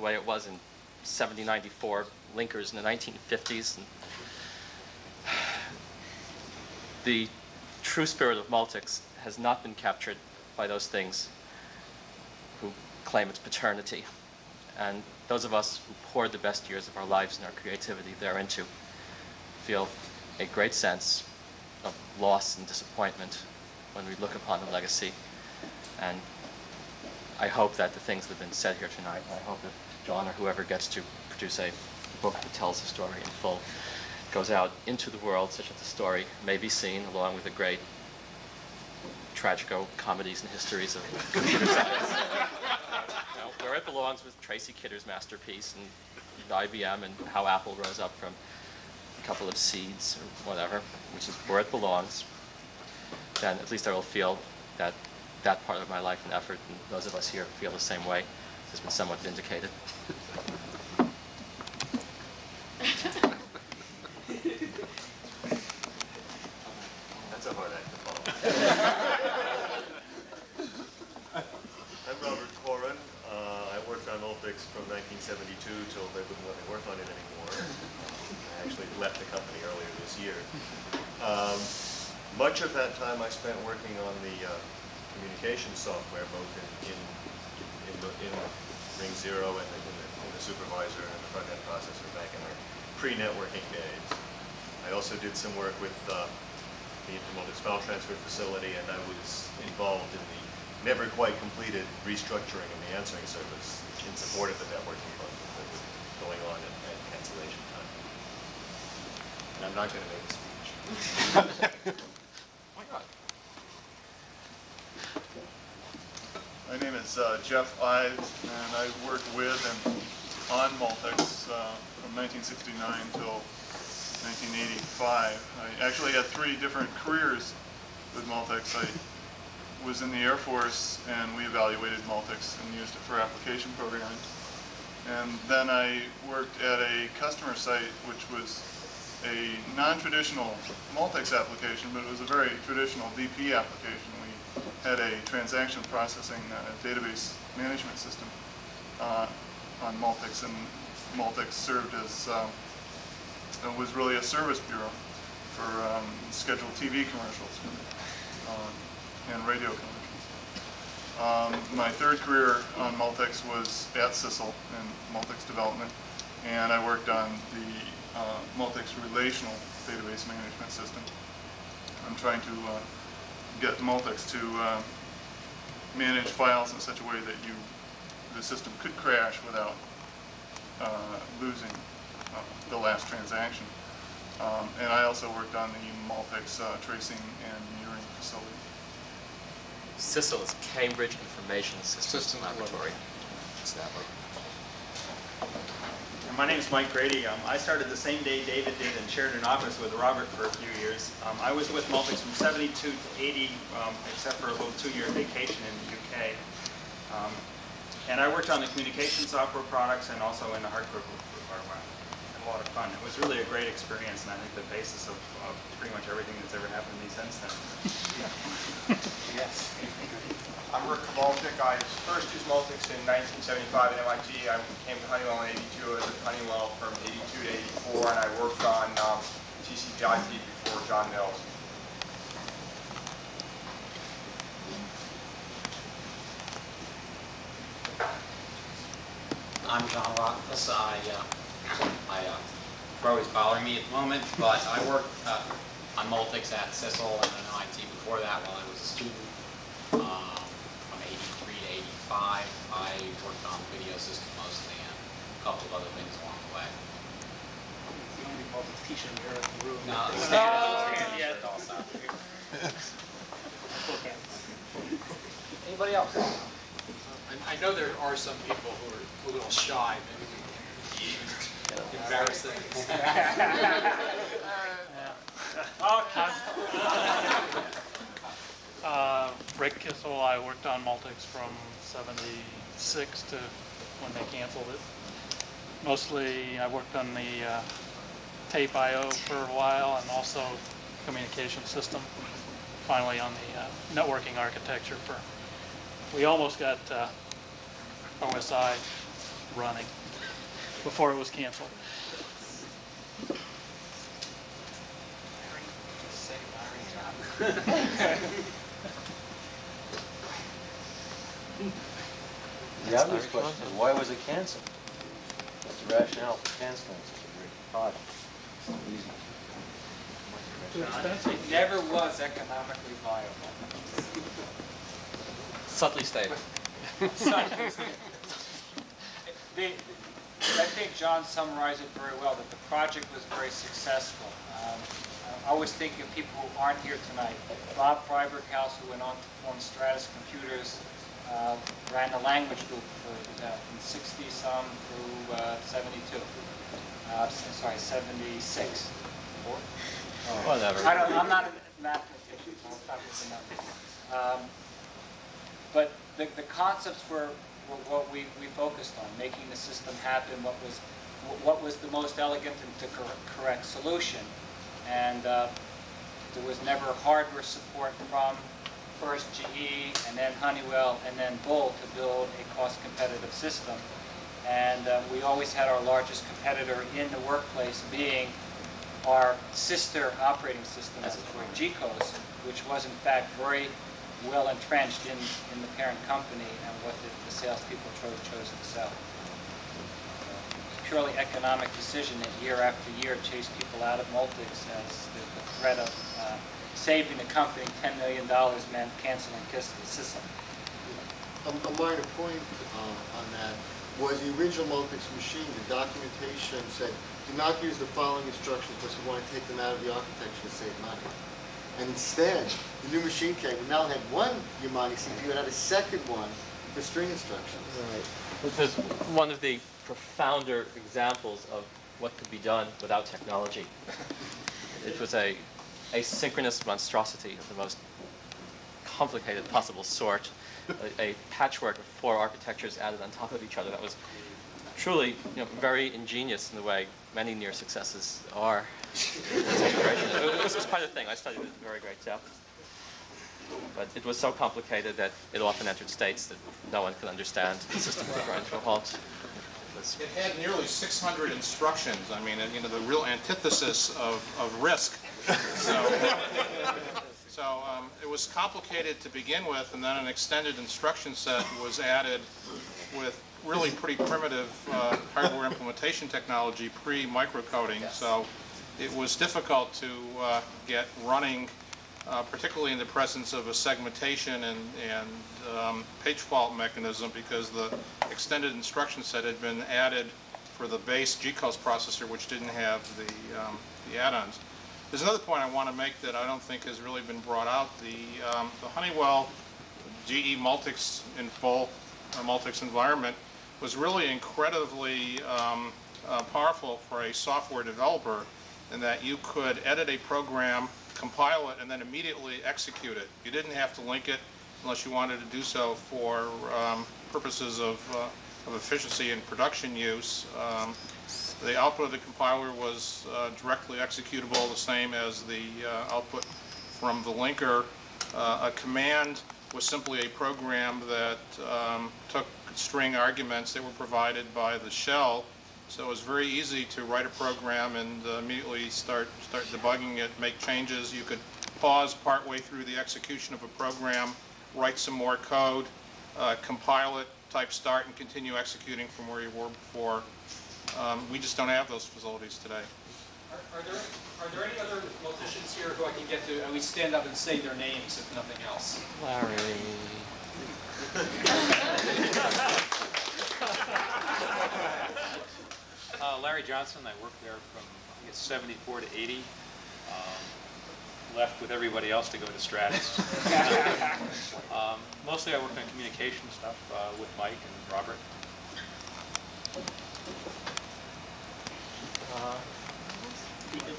way it was in 7094 linkers in the 1950s. And the true spirit of Multics has not been captured by those things who claim its paternity. And those of us who poured the best years of our lives and our creativity thereinto feel a great sense of loss and disappointment when we look upon the legacy. And I hope that the things that have been said here tonight, I hope that John or whoever gets to produce a book that tells the story in full, goes out into the world such that the story may be seen along with the great tragico comedies and histories of computer science. Where it belongs with Tracy Kidder's masterpiece and IBM and how Apple rose up from a couple of seeds or whatever, which is where it belongs, then at least I will feel that that part of my life and effort, and those of us here feel the same way, has been somewhat vindicated. That's a hard act to follow. I'm Robert Corin. I worked on Multics from 1972 till they wouldn't let me work on it anymore. I actually left the company earlier this year. Much of that time I spent working on the communication software, both in Ring Zero and in the supervisor and the front-end processor back in the pre-networking days. I also did some work with the Multics file transfer facility, and I was involved in the never quite completed restructuring of the answering service in support of the networking bundle that was going on at cancellation time. And I'm not going to make a speech. Why not? My name is Jeff Ives, and I worked with and on Multics from 1969 till 1985. I actually had 3 different careers with Multics. I was in the Air Force, and we evaluated Multics and used it for application programming. And then I worked at a customer site, which was a non-traditional Multics application, but it was a very traditional DP application. We had a transaction processing database management system on Multics, and Multics served as, was really a service bureau for scheduled TV commercials and radio commercials. My third career on Multics was at Sissel in Multics development, and I worked on the Multics relational database management system. I'm trying to get Multics to manage files in such a way that the system could crash without losing the last transaction. And I also worked on the Multics tracing and mirroring facility. Sissel is Cambridge Information Systems Laboratory. My name is Mike Grady. I started the same day David did and shared an office with Robert for a few years. I was with Multics from 72 to 80, except for a little 2-year vacation in the UK. And I worked on the communication software products and also in the hardware group for quite a while. Had a lot of fun. It was really a great experience, and I think the basis of pretty much everything that's ever happened to me since then. Yes. I'm Rick Kavalchik. I first used Multics in 1975 at MIT. I came to Honeywell in 82. I was at Honeywell from 82 to 84, and I worked on TCP/IP before John Mills. I'm John Rockfuss. Crow is bothering me at the moment, but I worked on Multics at Sissel and at MIT before that while I was a student. From 83 to 85, I worked on video system mostly and a couple of other things along the way. It's the only Multics t-shirt here in the room. No, also. Anybody else? I know there are some people who are a little shy. Maybe we can embarrass them. Rick Kissel. I worked on Multics from 76 to when they canceled it. Mostly I worked on the tape I/O for a while and also communication system. Finally on the networking architecture for, we almost got OSI running before it was canceled. The obvious question is, why was it canceled? What's the rationale for canceling such a great project? It's so easy. It never was economically viable. Subtly stated. I think John summarized it very well, that the project was very successful. I always think of people who aren't here tonight. Bob Freiberghaus, who went on to form Stratus Computers, ran the language group from 60-some through 72. Sorry, 76. Whatever. I'm not a mathematician, so I'll stop with the numbers. But the concepts were what we focused on, making the system happen, what was the most elegant and the correct solution. And there was never hardware support from first GE and then Honeywell and then Bull to build a cost-competitive system. And we always had our largest competitor in the workplace being our sister operating system, as it were, GCOS, which was in fact very well entrenched in the parent company and what the salespeople chose to sell. Purely economic decision that year after year chased people out of Multics as the threat of saving the company $10 million meant canceling Sissel. A minor point on that was the original Multics machine. The documentation said, do not use the following instructions because we want to take them out of the architecture to save money. And instead, the new machine came. We now had one Yamani CPU and had a second one for string instructions. Right. Because one of the profounder examples of what could be done without technology. It was a asynchronous monstrosity of the most complicated possible sort, a patchwork of 4 architectures added on top of each other that was truly, very ingenious in the way many near successes are. This was quite a thing. I studied it in very great depth. But it was so complicated that it often entered states that no one could understand. The system would grind to a halt. It had nearly 600 instructions. I mean, the real antithesis of risk. So it was complicated to begin with, and then an extended instruction set was added with really pretty primitive hardware implementation technology pre-microcoding. Yes. So it was difficult to get running, particularly in the presence of a segmentation and page fault mechanism, because the extended instruction set had been added for the base GCOS processor, which didn't have the add-ons. There's another point I want to make that I don't think has really been brought out. The Honeywell GE Multics in full Multics environment was really incredibly powerful for a software developer, in that you could edit a program, compile it, and then immediately execute it. You didn't have to link it unless you wanted to do so for purposes of efficiency and production use. The output of the compiler was directly executable, the same as the output from the linker. A command was simply a program that took string arguments that were provided by the shell. So it was very easy to write a program and immediately start debugging it, make changes. You could pause partway through the execution of a program, write some more code, compile it, type start, and continue executing from where you were before. We just don't have those facilities today. Are there any other Multicians here who I can get to at least stand up and say their names, if nothing else? Larry. Larry Johnson. I worked there from, I guess, 74 to 80. Left with everybody else to go to Stratus. Mostly I worked on communication stuff with Mike and Robert.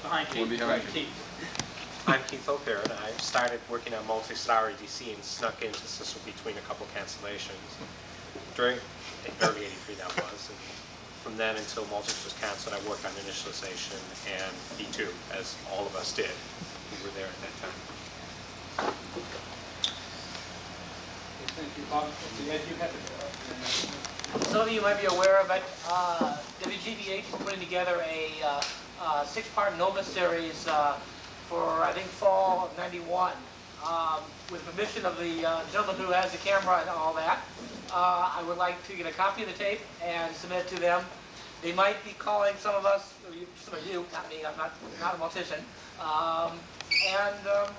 Behind Keith. I'm Keith O'Parrott. I started working on Multics at REDC and snuck into Sisal between a couple cancellations during early '83 that was. And from then until Multics was canceled, I worked on initialization and B2, as all of us did who were there at that time. Thank you, Bob. Ed, you have it. Some of you might be aware of it. WGBH is putting together a 6-part NOMA series for, I think, fall of '91. With permission of the gentleman who has the camera and all that, I would like to get a copy of the tape and submit it to them. They might be calling some of us, some of you, not me, I'm not a Multician, and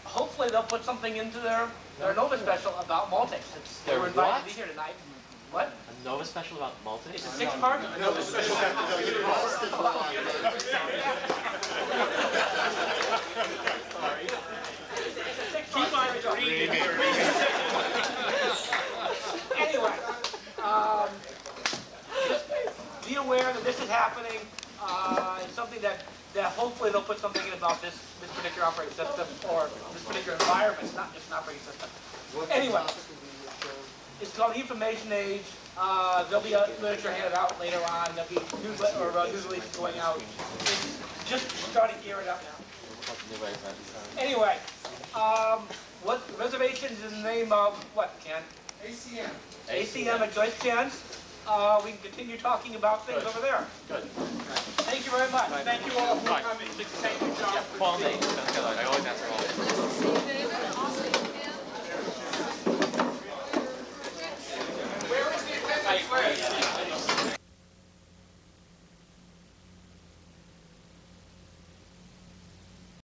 hopefully they'll put something into their NOVA special about Multics, since they were invited to be here tonight. What? A NOVA special about Multics? It's a 6-part NOVA special. Sorry. Keep on reading. Anyway, just be aware that this is happening. It's something that hopefully they'll put something in about this particular operating system, or this particular environment, not just an operating system. Anyway, it's called the Information Age. There'll be a literature handed out later on. There'll be news releases going out. It's just starting to gear it up now. Anyway, what reservations in the name of what, Ken? ACM. ACM at Joyce Chan's. We can continue talking about things over there. Good. Thank you very much. Thank you all for coming. Thank you, John. Paul Nate. I always ask for all. Where is the appendix?